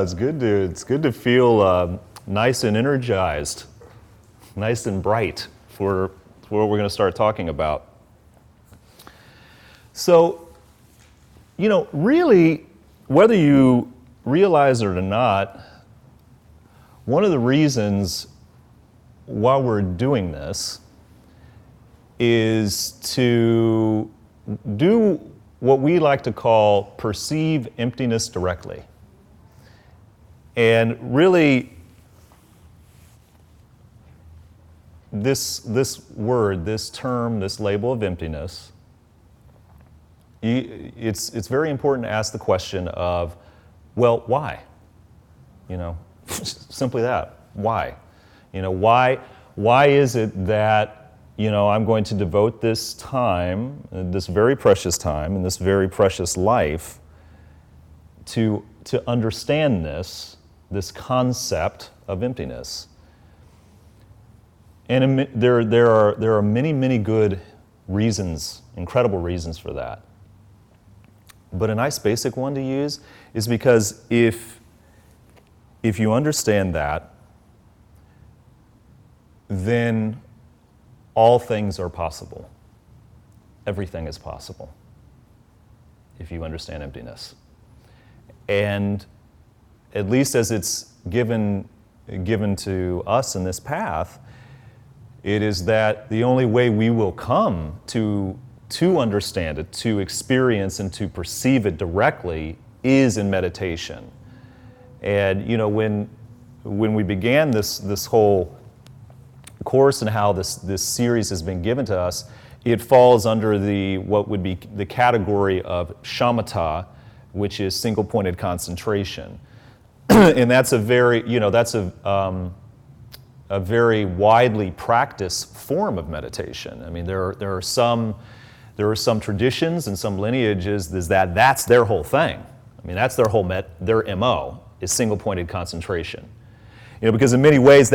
it's good to feel nice and energized, nice and bright for what we're going to start talking about. So, really, whether you realize it or not, one of the reasons why we're doing this is to do what we like to call perceive emptiness directly. And really, this word, this term, this label of emptiness, it's very important to ask the question of, well, why? Simply that. Why? Why is it that, I'm going to devote this time, this very precious time, and this very precious life to understand this concept of emptiness? And there are many, many good reasons, incredible reasons for that. But a nice basic one to use is because if you understand that, then all things are possible. Everything is possible if you understand emptiness. And at least as it's given to us in this path, it is that the only way we will come to understand it, to experience and to perceive it directly is in meditation. And when we began this whole course and how this series has been given to us, it falls under what would be the category of shamatha, which is single-pointed concentration. And that's a very widely practiced form of meditation. I mean, there are some traditions and some lineages that's their whole thing. I mean, that's their MO is single-pointed concentration. Because in many ways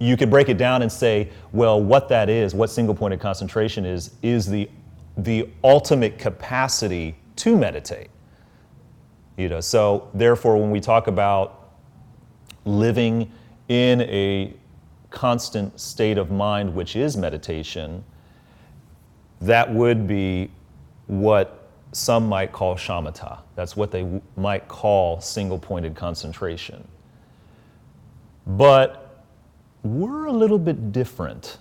you could break it down and say, well, what single-pointed concentration is the ultimate capacity to meditate. So therefore, when we talk about living in a constant state of mind, which is meditation, that would be what some might call shamatha. That's what they might call single-pointed concentration. But we're a little bit different.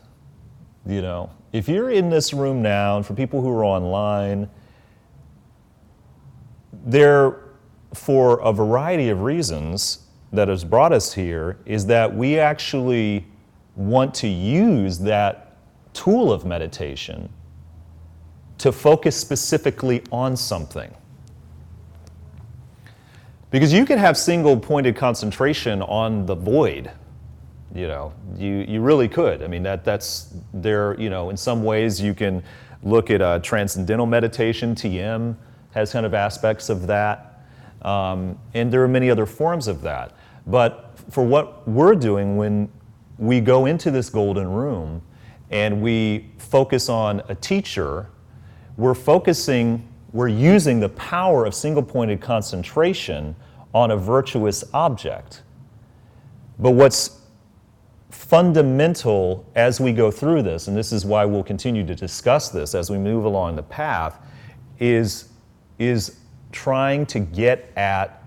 If you're in this room now, and for people who are online, for a variety of reasons that has brought us here, is that we actually want to use that tool of meditation to focus specifically on something. Because you can have single-pointed concentration on the void. You really could. I mean, that's there. In some ways, you can look at transcendental meditation. TM has kind of aspects of that, and there are many other forms of that. But for what we're doing when we go into this golden room and we focus on a teacher, we're using the power of single-pointed concentration on a virtuous object. But what's fundamental as we go through this, and this is why we'll continue to discuss this as we move along the path, is trying to get at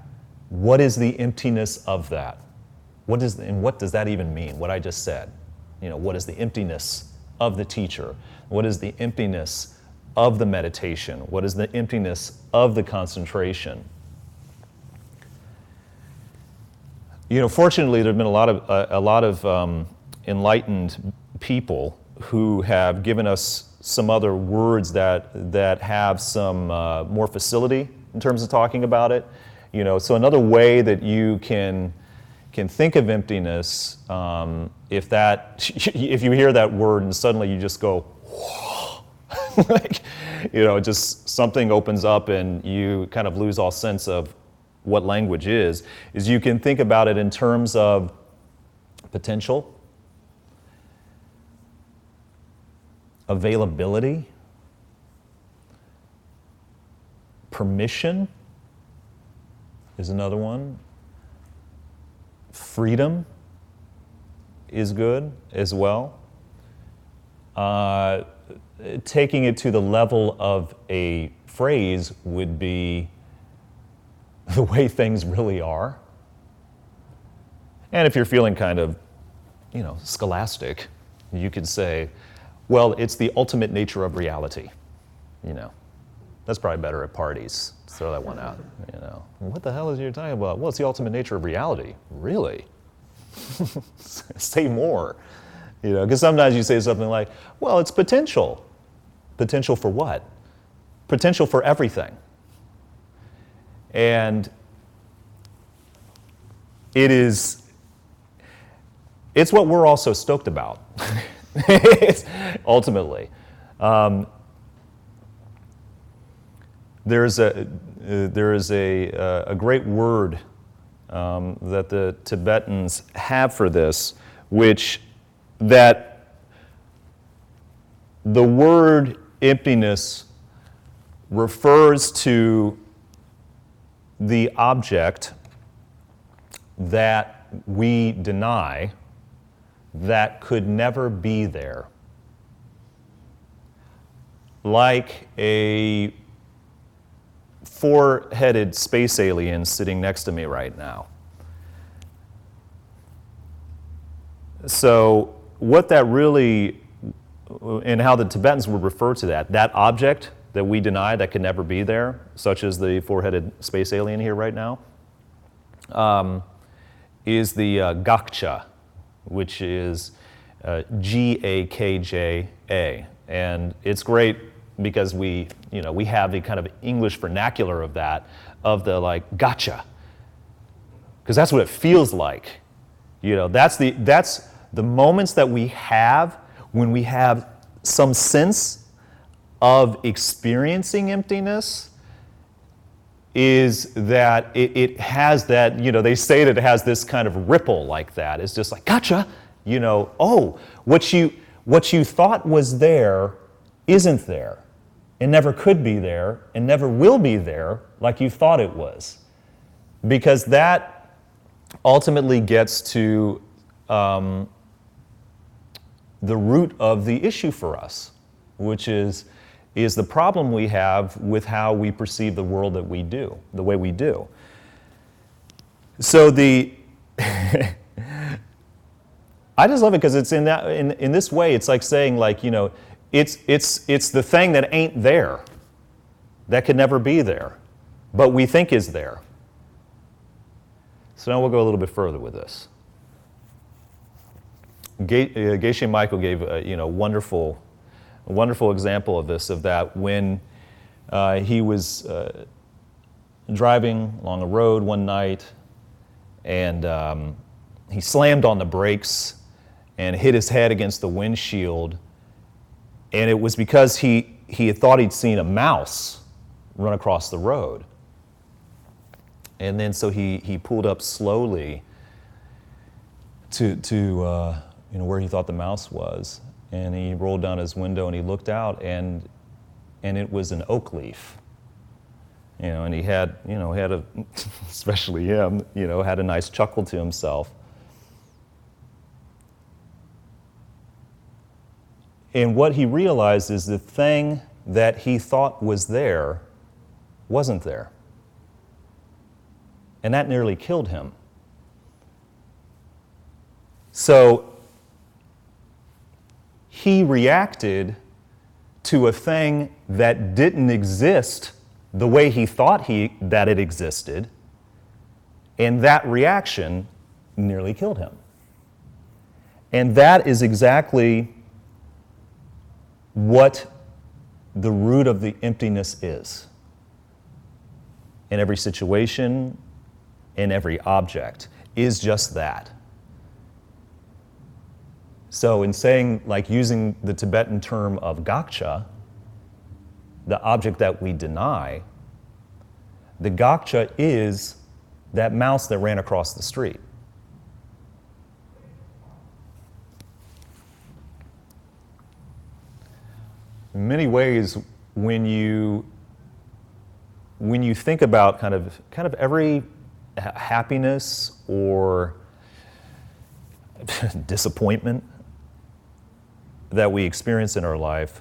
what is the emptiness of that. What does that even mean, what I just said? What is the emptiness of the teacher? What is the emptiness of the meditation? What is the emptiness of the concentration? Fortunately, there have been a lot of enlightened people who have given us some other words that have some more facility in terms of talking about it. So another way that you can think of emptiness, if you hear that word and suddenly you just go, Like, just something opens up and you kind of lose all sense of what language is you can think about it in terms of potential, availability, permission is another one. Freedom is good as well. Taking it to the level of a phrase would be the way things really are. And if you're feeling kind of, scholastic, you could say, well, it's the ultimate nature of reality. That's probably better at parties. Throw that one out. What the hell is you talking about? Well, it's the ultimate nature of reality. Really? Say more. Because sometimes you say something like, well, it's potential. Potential for what? Potential for everything. And it's what we're all so stoked about, ultimately. There is a great word that the Tibetans have for this, that the word emptiness refers to the object that we deny that could never be there. Like a four-headed space alien sitting next to me right now. So what that really, and how the Tibetans would refer to that object that we deny that could never be there, such as the four-headed space alien here right now, is the gakcha, which is G-A-K-J-A. And it's great because we have the kind of English vernacular of that, of the like, gotcha. Because that's what it feels like. That's the moments that we have when we have some sense of experiencing emptiness, is that it has that, they say that it has this kind of ripple like that. It's just like, gotcha, oh, what you thought was there isn't there, and never could be there, and never will be there like you thought it was. Because that ultimately gets to the root of the issue for us, which is the problem we have with how we perceive the world that we do, the way we do. So I just love it because it's in this way. It's like saying, like, it's the thing that ain't there, that could never be there, but we think is there. So now we'll go a little bit further with this. Geshe Michael gave a wonderful example of this, of that when he was driving along a road one night, and he slammed on the brakes and hit his head against the windshield, and it was because he had thought he'd seen a mouse run across the road. And then so he pulled up slowly to where he thought the mouse was, and he rolled down his window and he looked out, and it was an oak leaf. And he had especially him, had a nice chuckle to himself. And what he realized is the thing that he thought was there wasn't there. And that nearly killed him. So he reacted to a thing that didn't exist the way he thought that it existed, and that reaction nearly killed him. And that is exactly what the root of the emptiness is. In every situation, in every object, is just that. So in saying, like using the Tibetan term of gakcha, the object that we deny, the gotcha is that mouse that ran across the street. In many ways, when you think about kind of every happiness or disappointment that we experience in our life,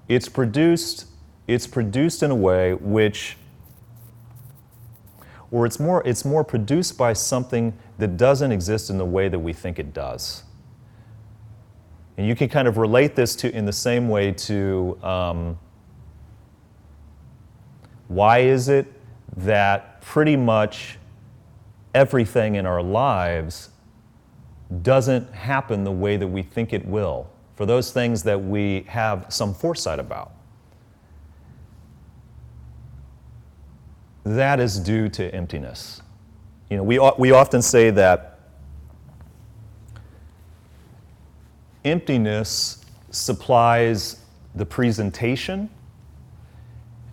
it's produced in a way which, or it's more produced by something that doesn't exist in the way that we think it does. And you can kind of relate this in the same way to why is it that pretty much everything in our lives doesn't happen the way that we think it will, for those things that we have some foresight about. That is due to emptiness. You know, we often say that emptiness supplies the presentation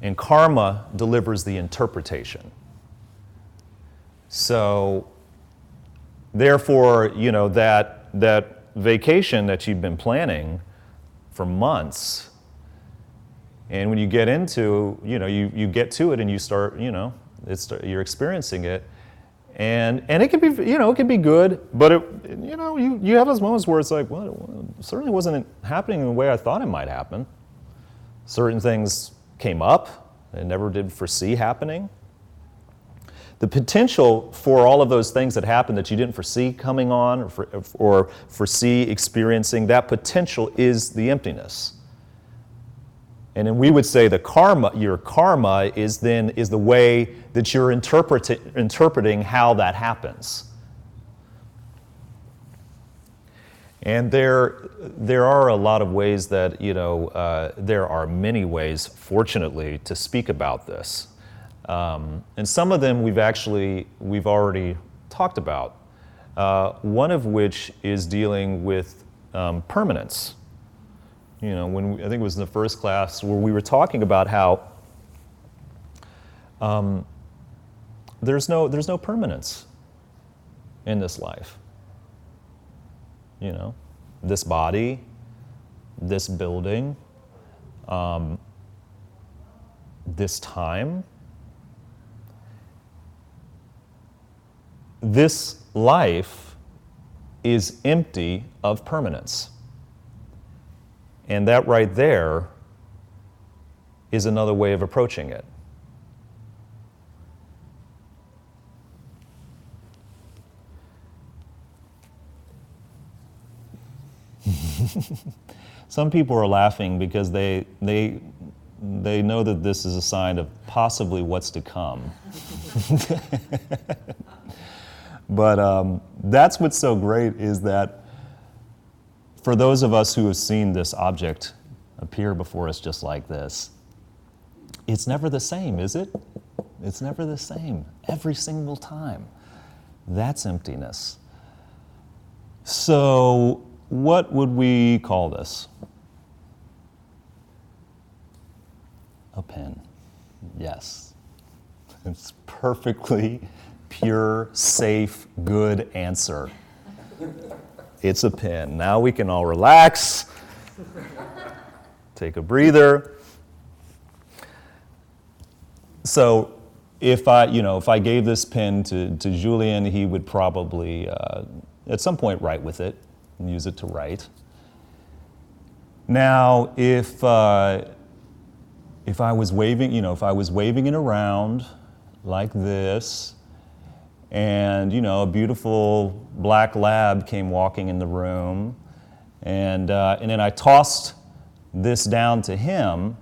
and karma delivers the interpretation. So, therefore, you know, that vacation that you've been planning for months, and when you get into, you know, you get to it and you start, you know, you're experiencing it, and it can be, you know, it can be good, but it, you know, you have those moments where it's like, well, it certainly wasn't happening the way I thought it might happen. Certain things came up I never did foresee happening. The potential for all of those things that happened that you didn't foresee coming on or foresee experiencing, that potential is the emptiness. And then we would say your karma is the way that you're interpreting how that happens. And there are a lot of ways that, there are many ways, fortunately, to speak about this. And some of them we've already talked about. One of which is dealing with permanence. I think it was in the first class where we were talking about how there's no permanence in this life. This body, this building, this time. This life is empty of permanence. And that right there is another way of approaching it. Some people are laughing because they know that this is a sign of possibly what's to come. But that's what's so great is that for those of us who have seen this object appear before us just like this, it's never the same, is it? It's never the same every single time. That's emptiness. So what would we call this? A pen. Yes. It's perfectly pure, safe, good answer. It's a pen. Now we can all relax, take a breather. So if I gave this pen to Julian, he would probably at some point write with it and use it to write. Now, if I was waving it around like this, and a beautiful black lab came walking in the room, and then I tossed this down to him,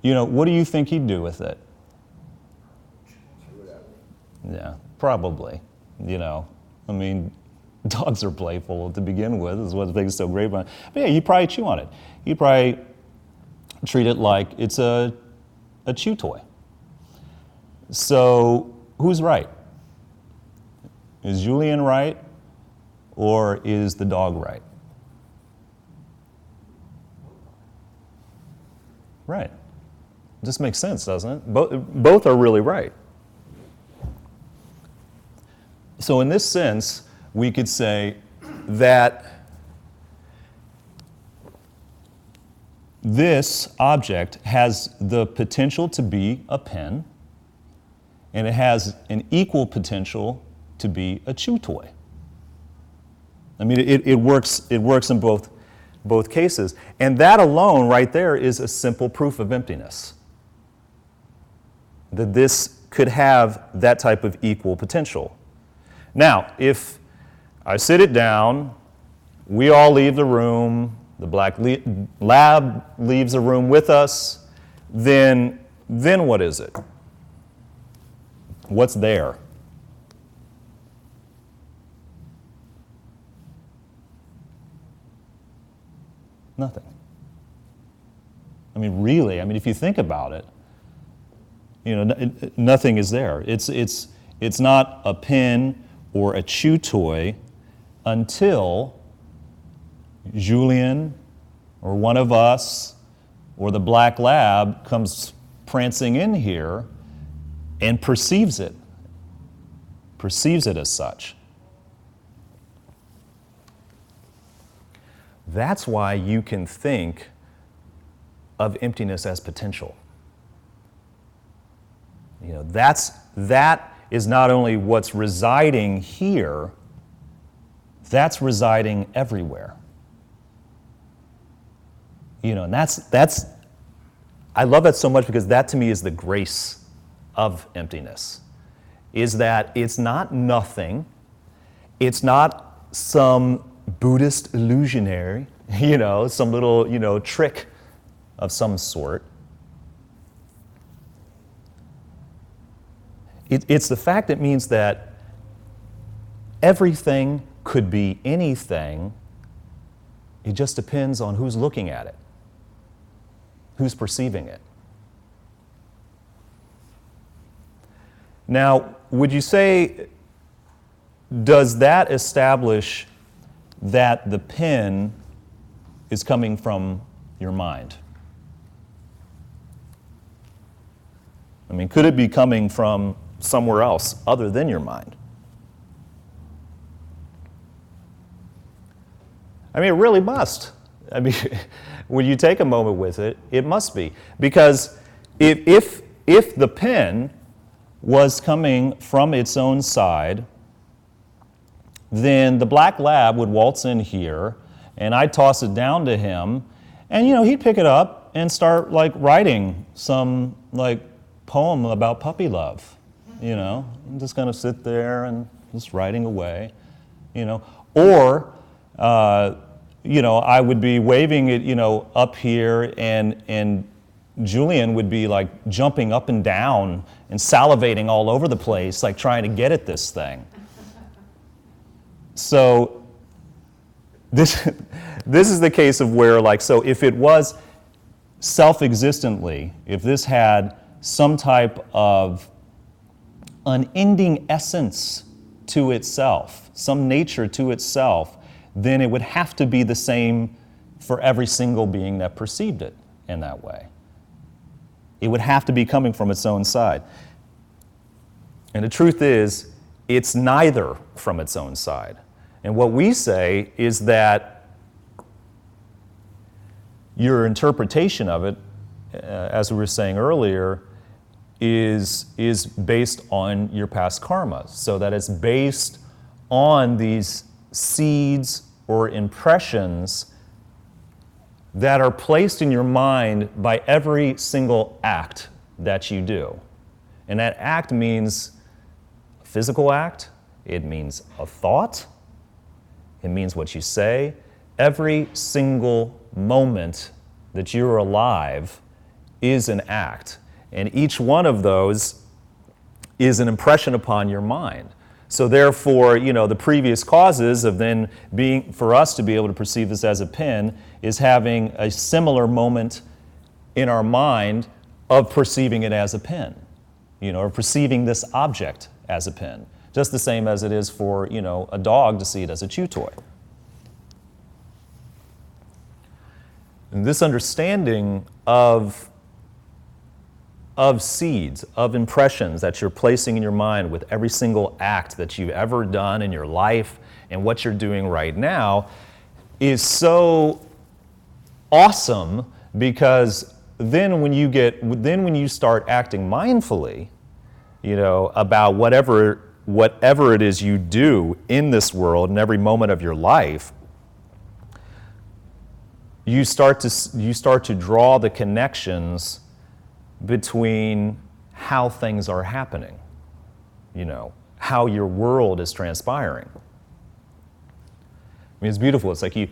what do you think he'd do with it? Yeah, probably. Dogs are playful to begin with, is what makes it so great. But yeah, he'd probably chew on it. He'd probably treat it like it's a chew toy. So who's right? Is Julian right, or is the dog right? Right. Just makes sense, doesn't it? Both are really right. So in this sense, we could say that this object has the potential to be a pen, and it has an equal potential to be a chew toy. I mean, it works in both cases. And that alone right there is a simple proof of emptiness. That this could have that type of equal potential. Now, if I sit it down, we all leave the room, the black lab leaves the room with us, then what is it? What's there? Nothing. I mean, really, if you think about it, nothing is there. It's not a pen or a chew toy until Julian or one of us or the black lab comes prancing in here and perceives it as such. That's why you can think of emptiness as potential. That is not only what's residing here, that's residing everywhere. And that's I love that so much because that to me is the grace of emptiness. Is that it's not nothing, it's not some Buddhist illusionary, some little, trick of some sort. It's the fact that means that everything could be anything. It just depends on who's looking at it, who's perceiving it. Now, would you say, does that establish that the pen is coming from your mind? Could it be coming from somewhere else other than your mind? It really must. When you take a moment with it, it must be. Because if the pen was coming from its own side, then the black lab would waltz in here, and I'd toss it down to him, and he'd pick it up and start writing some poem about puppy love. I'm just gonna sit there and just writing away, or I would be waving it, up here, and Julian would be jumping up and down and salivating all over the place, trying to get at this thing. So this is the case of where, so if it was self-existently, if this had some type of unending essence to itself, some nature to itself, then it would have to be the same for every single being that perceived it in that way. It would have to be coming from its own side. And the truth is, it's neither from its own side. And what we say is that your interpretation of it, as we were saying earlier, is based on your past karma. So that it's based on these seeds or impressions that are placed in your mind by every single act that you do. And that act means a physical act, it means a thought, it means what you say. Every single moment that you're alive is an act. And each one of those is an impression upon your mind. So therefore, the previous causes of then being, for us to be able to perceive this as a pen, is having a similar moment in our mind of perceiving it as a pen, or perceiving this object as a pen. Just the same as it is for, a dog to see it as a chew toy. And this understanding of of seeds, of impressions that you're placing in your mind with every single act that you've ever done in your life and what you're doing right now is so awesome, because then when you start acting mindfully, about whatever it is you do in this world in every moment of your life, you start to draw the connections between how things are happening, how your world is transpiring. I mean, it's beautiful. It's like you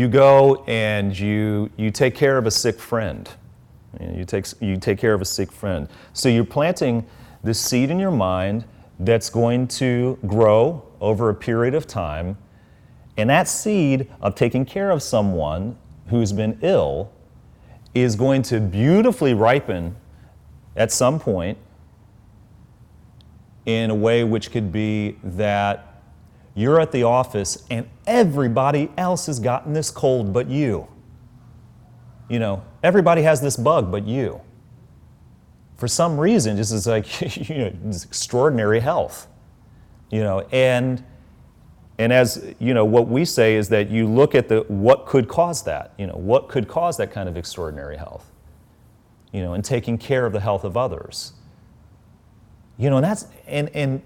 go and you take care of a sick friend. You take care of a sick friend. So you're planting this seed in your mind that's going to grow over a period of time. And that seed of taking care of someone who's been ill is going to beautifully ripen at some point in a way which could be that you're at the office and everybody else has gotten this cold but you. Everybody has this bug but you. For some reason, just is like, it's extraordinary health. And as, what we say is that you look at what could cause that, what could cause that kind of extraordinary health, and taking care of the health of others. And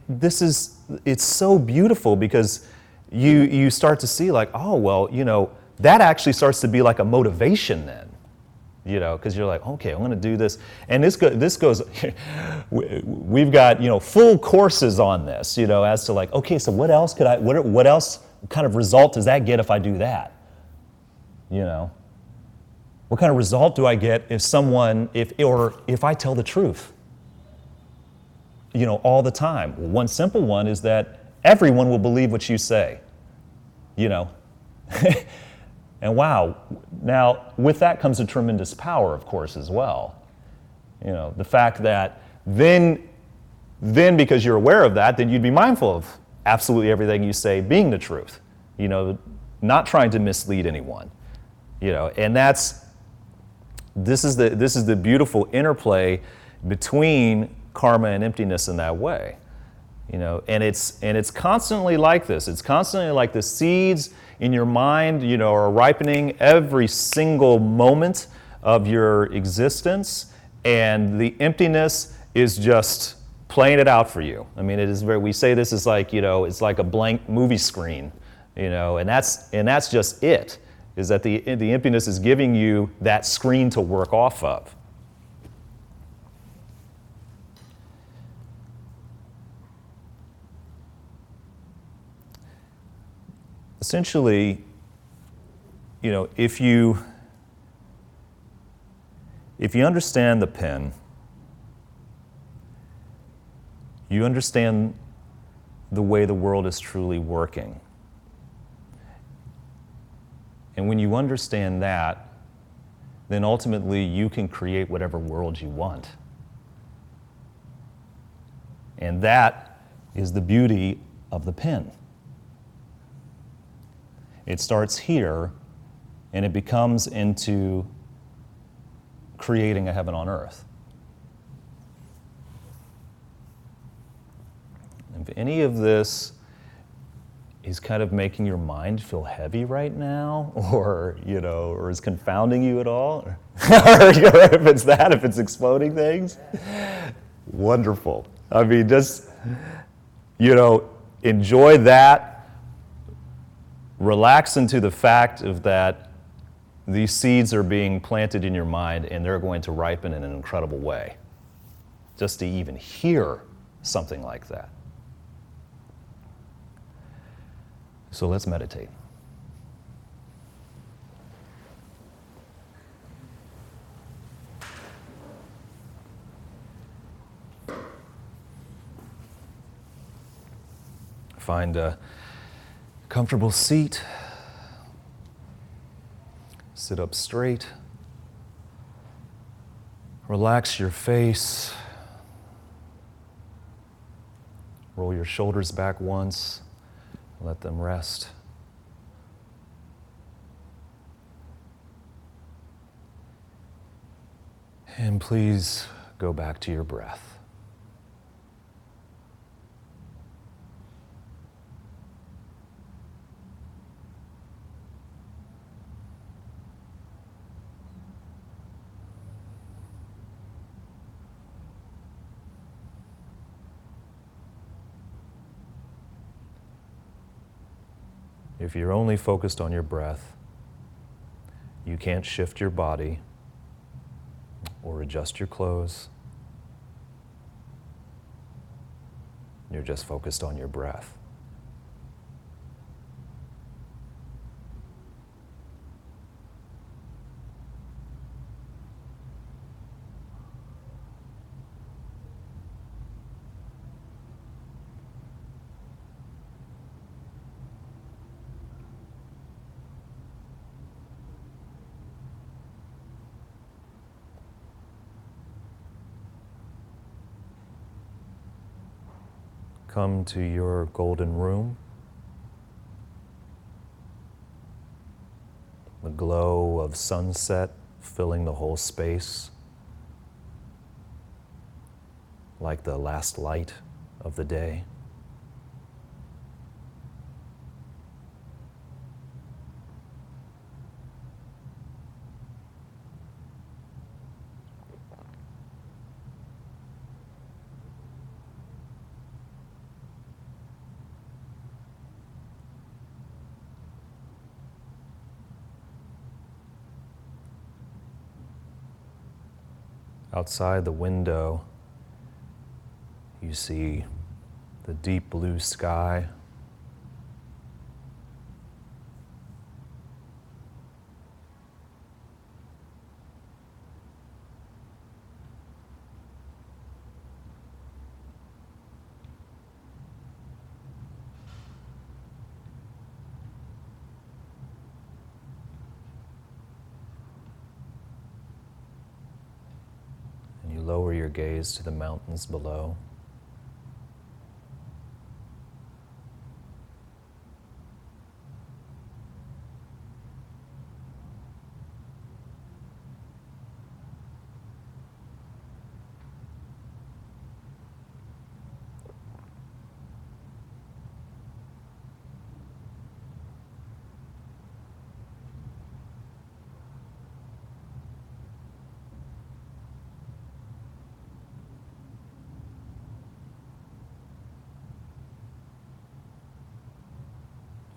it's so beautiful, because you start to see like, oh, well, that actually starts to be like a motivation then. Because you're like, okay, I'm going to do this. And this goes, we've got, full courses on this, as to like, okay, so what else kind of result does that get if I do that? What kind of result do I get if I tell the truth? All the time. Well, one simple one is that everyone will believe what you say, And wow, now with that comes a tremendous power, of course, as well. The fact that then because you're aware of that, then you'd be mindful of absolutely everything you say being the truth, not trying to mislead anyone, and this is the beautiful interplay between karma and emptiness in that way, and it's constantly like this. It's constantly like the seeds in your mind, are ripening every single moment of your existence, and the emptiness is just playing it out for you. I mean, we say this is like, it's like a blank movie screen, and that's just it, is that the emptiness is giving you that screen to work off of. Essentially, if you understand the pen, you understand the way the world is truly working. And when you understand that, then ultimately you can create whatever world you want. And that is the beauty of the pen. It starts here, and it becomes into creating a heaven on earth. If any of this is kind of making your mind feel heavy right now, or is confounding you at all, or if it's exploding things, wonderful. I mean, just enjoy that. Relax into the fact of that these seeds are being planted in your mind, and they're going to ripen in an incredible way. Just to even hear something like that. So let's meditate. Find a comfortable seat. Sit up straight. Relax your face. Roll your shoulders back once. Let them rest. And please go back to your breath. If you're only focused on your breath, you can't shift your body or adjust your clothes. You're just focused on your breath. Come to your golden room. The glow of sunset filling the whole space, like the last light of the day. Outside the window, you see the deep blue sky. And you lower your gaze to the mountains below.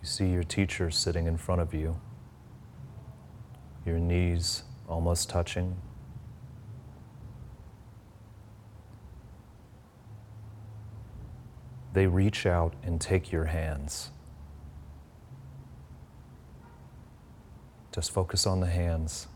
You see your teacher sitting in front of you, your knees almost touching. They reach out and take your hands. Just focus on the hands.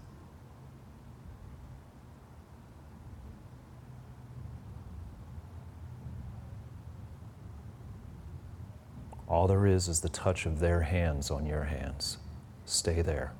All there is the touch of their hands on your hands. Stay there.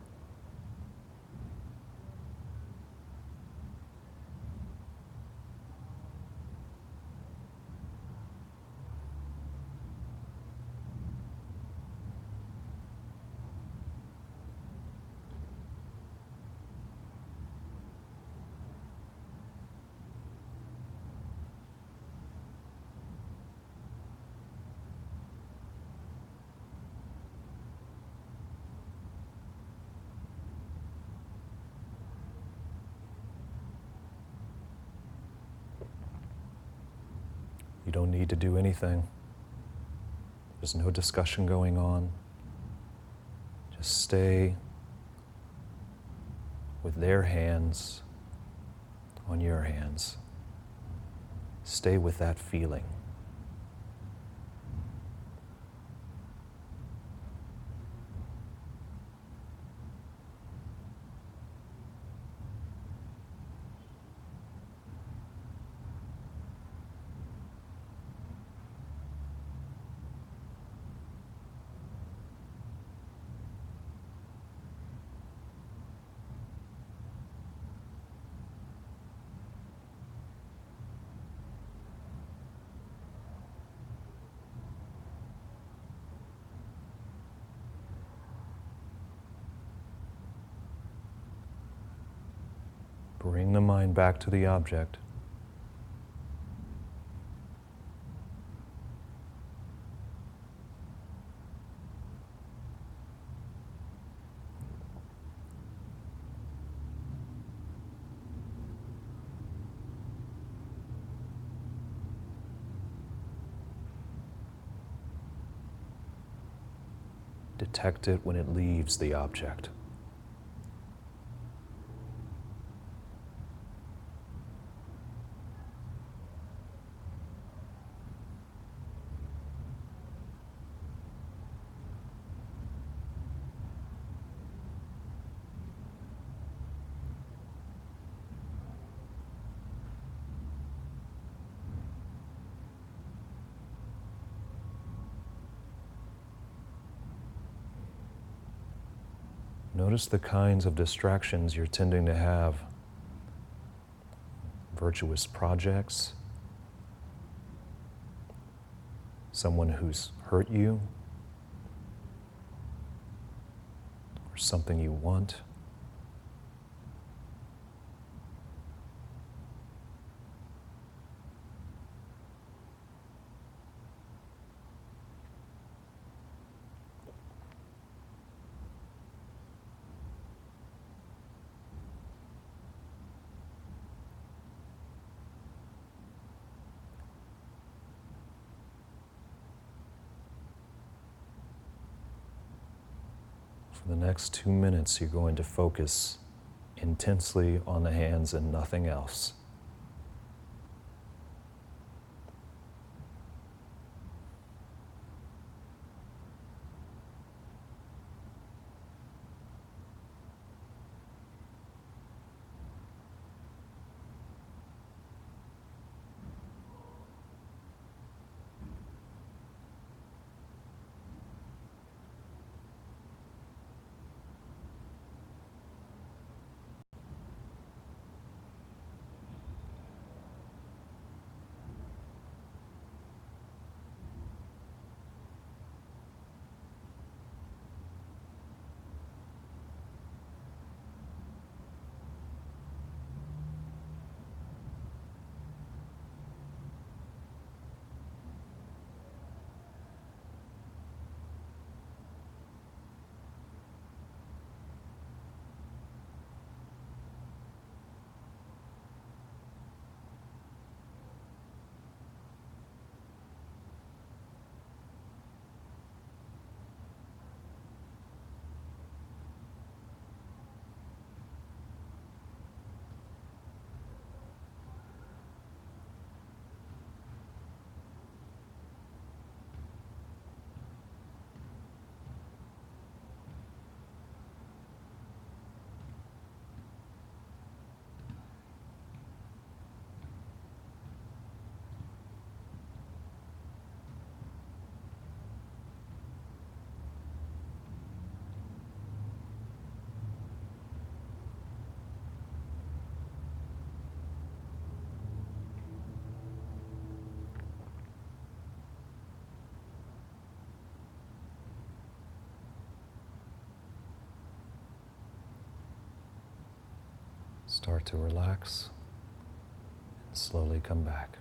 You don't need to do anything. There's no discussion going on. Just stay with their hands on your hands. Stay with that feeling. Bring the mind back to the object. Detect it when it leaves the object. Notice the kinds of distractions you're tending to have. Virtuous projects, someone who's hurt you, or something you want. For the next 2 minutes, you're going to focus intensely on the hands and nothing else. Start to relax and slowly come back.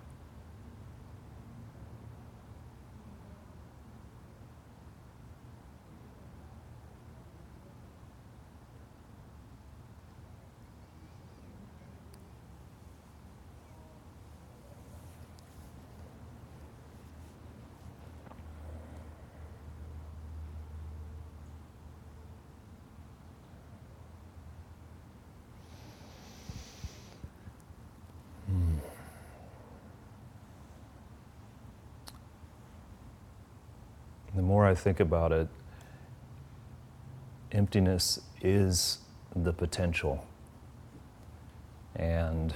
The more I think about it, emptiness is the potential. And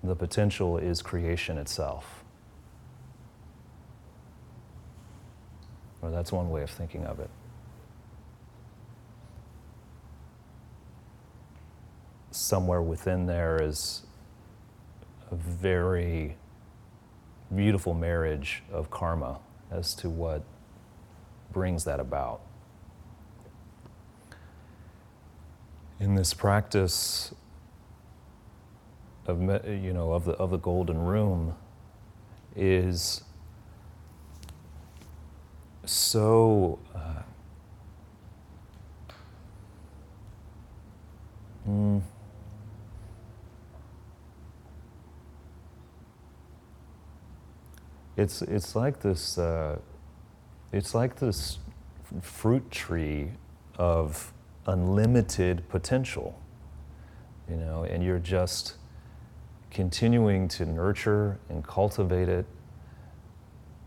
the potential is creation itself. Or that's one way of thinking of it. Somewhere within there is a very beautiful marriage of karma as to what brings that about. in this practice of of the golden room is so it's like this fruit tree of unlimited potential, and you're just continuing to nurture and cultivate it,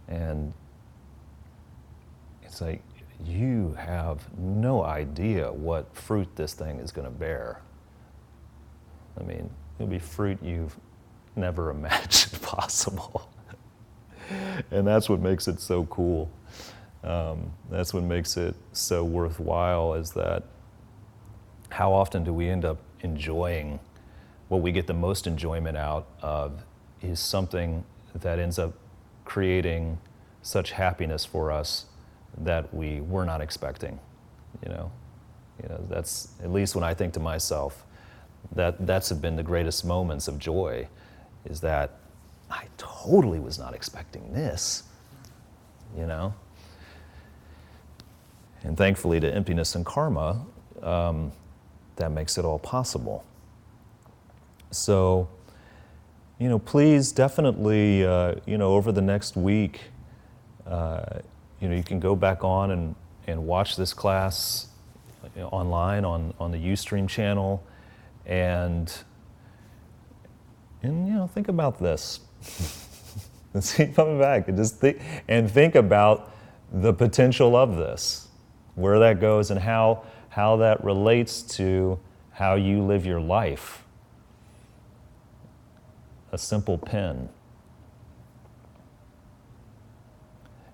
and it's like you have no idea what fruit this thing is going to bear. I mean, it'll be fruit you've never imagined possible. And that's what makes it so cool. That's what makes it so worthwhile, is that how often do we end up enjoying what we get the most enjoyment out of is something that ends up creating such happiness for us that we were not expecting, that's, at least when I think to myself, that's been the greatest moments of joy, is that I totally was not expecting this, And thankfully to emptiness and karma, that makes it all possible. So, please definitely, over the next week, you can go back on and watch this class online on the Ustream channel, and think about this. Let's keep coming back and just think about the potential of this, where that goes, and how that relates to how you live your life. A simple pen.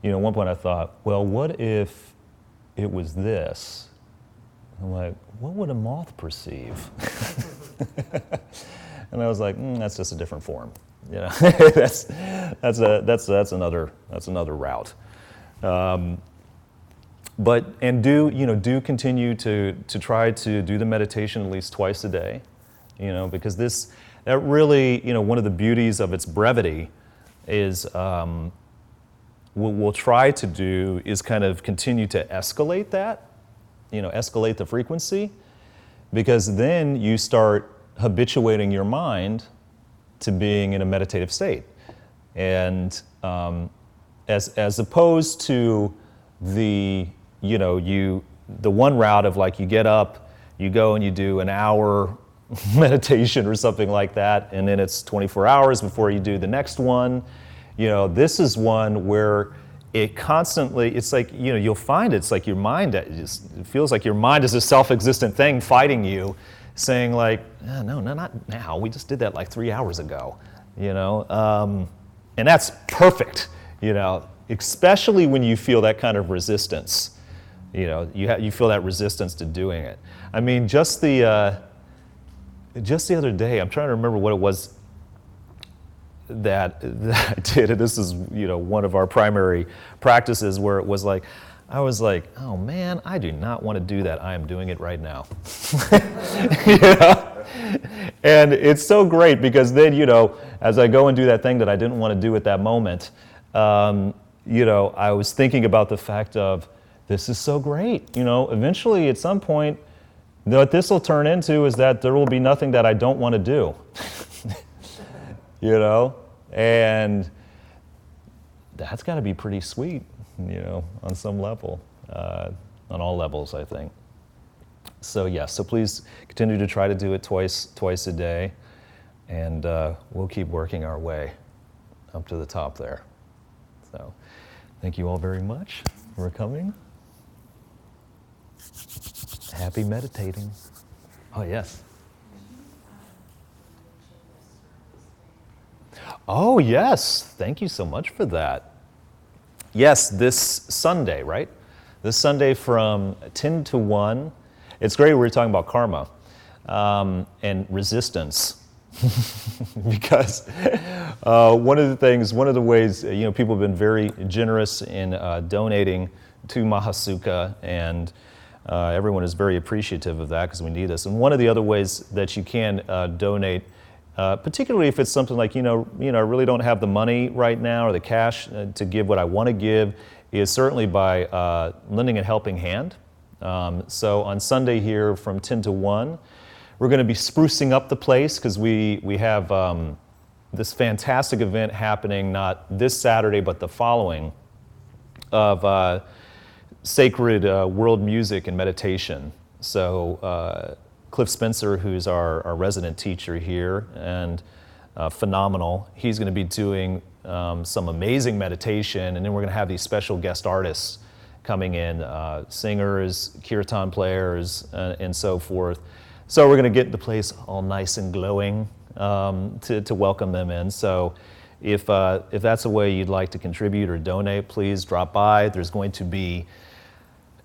At one point I thought, well, what if it was this? I'm like, what would a moth perceive? And I was like, that's just a different form. That's another route. But do continue to try to do the meditation at least twice a day, because that really, one of the beauties of its brevity is what we'll try to do is kind of continue to escalate that, escalate the frequency, because then you start habituating your mind to being in a meditative state. And as opposed to the one route of like you get up, you go and you do an hour meditation or something like that, and then it's 24 hours before you do the next one. This is one where it constantly, it's like, you'll find it's like your mind, it feels like your mind is a self-existent thing fighting you, saying like, no, not now, we just did that like 3 hours ago, and that's perfect, especially when you feel that kind of resistance, you feel that resistance to doing it. I mean, just the other day, I'm trying to remember what it was that I did, and this is, one of our primary practices, where it was like, I was like, oh man, I do not want to do that. I am doing it right now. And it's so great, because then, as I go and do that thing that I didn't want to do at that moment, I was thinking about the fact of, this is so great. Eventually at some point, what this will turn into is that there will be nothing that I don't want to do. And that's got to be pretty sweet, on some level, on all levels, I think. So yes, so please continue to try to do it twice a day, and we'll keep working our way up to the top there. So thank you all very much for coming. Happy meditating. Oh, yes. Oh, yes. Thank you so much for that. Yes, this Sunday, right? This Sunday from 10 to 1. It's great we're talking about karma and resistance. Because one of the ways, people have been very generous in donating to Mahasukha, and Everyone is very appreciative of that because we need this. And one of the other ways that you can donate, particularly if it's something like, I really don't have the money right now or the cash to give what I want to give, is certainly by lending a helping hand. So on Sunday here from 10 to 1, we're going to be sprucing up the place because we have this fantastic event happening not this Saturday but the following of sacred world music and meditation. So Cliff Spencer, who's our resident teacher here and phenomenal, he's going to be doing some amazing meditation, and then we're going to have these special guest artists coming in, singers, kirtan players, and so forth. So we're going to get the place all nice and glowing to welcome them in. So if that's a way you'd like to contribute or donate, please drop by. There's going to be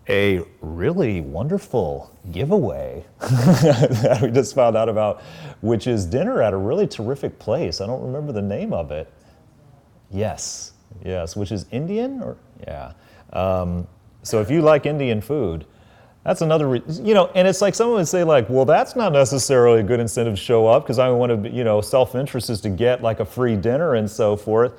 a really wonderful giveaway that we just found out about, which is dinner at a really terrific place. I don't remember the name of it. Yes, which is Indian, or yeah. So if you like Indian food, that's another, and it's like someone would say like, well, that's not necessarily a good incentive to show up because I want to, self-interest is to get like a free dinner and so forth.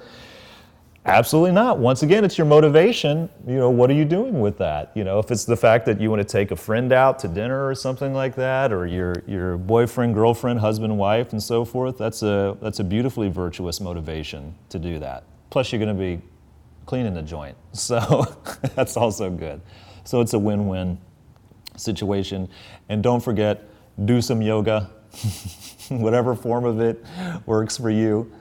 Absolutely not. Once again, it's your motivation. What are you doing with that? If it's the fact that you want to take a friend out to dinner or something like that, or your boyfriend, girlfriend, husband, wife, and so forth, that's a beautifully virtuous motivation to do that. Plus, you're going to be cleaning the joint, so that's also good. So it's a win-win situation. And don't forget, do some yoga, whatever form of it works for you.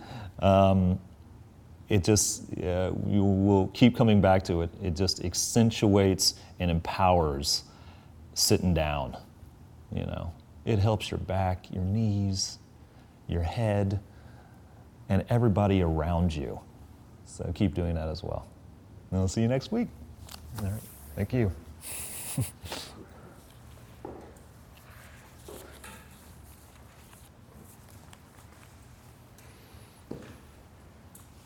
It just, you will keep coming back to it. It just accentuates and empowers sitting down. It helps your back, your knees, your head, and everybody around you. So keep doing that as well. And I'll see you next week. All right. Thank you.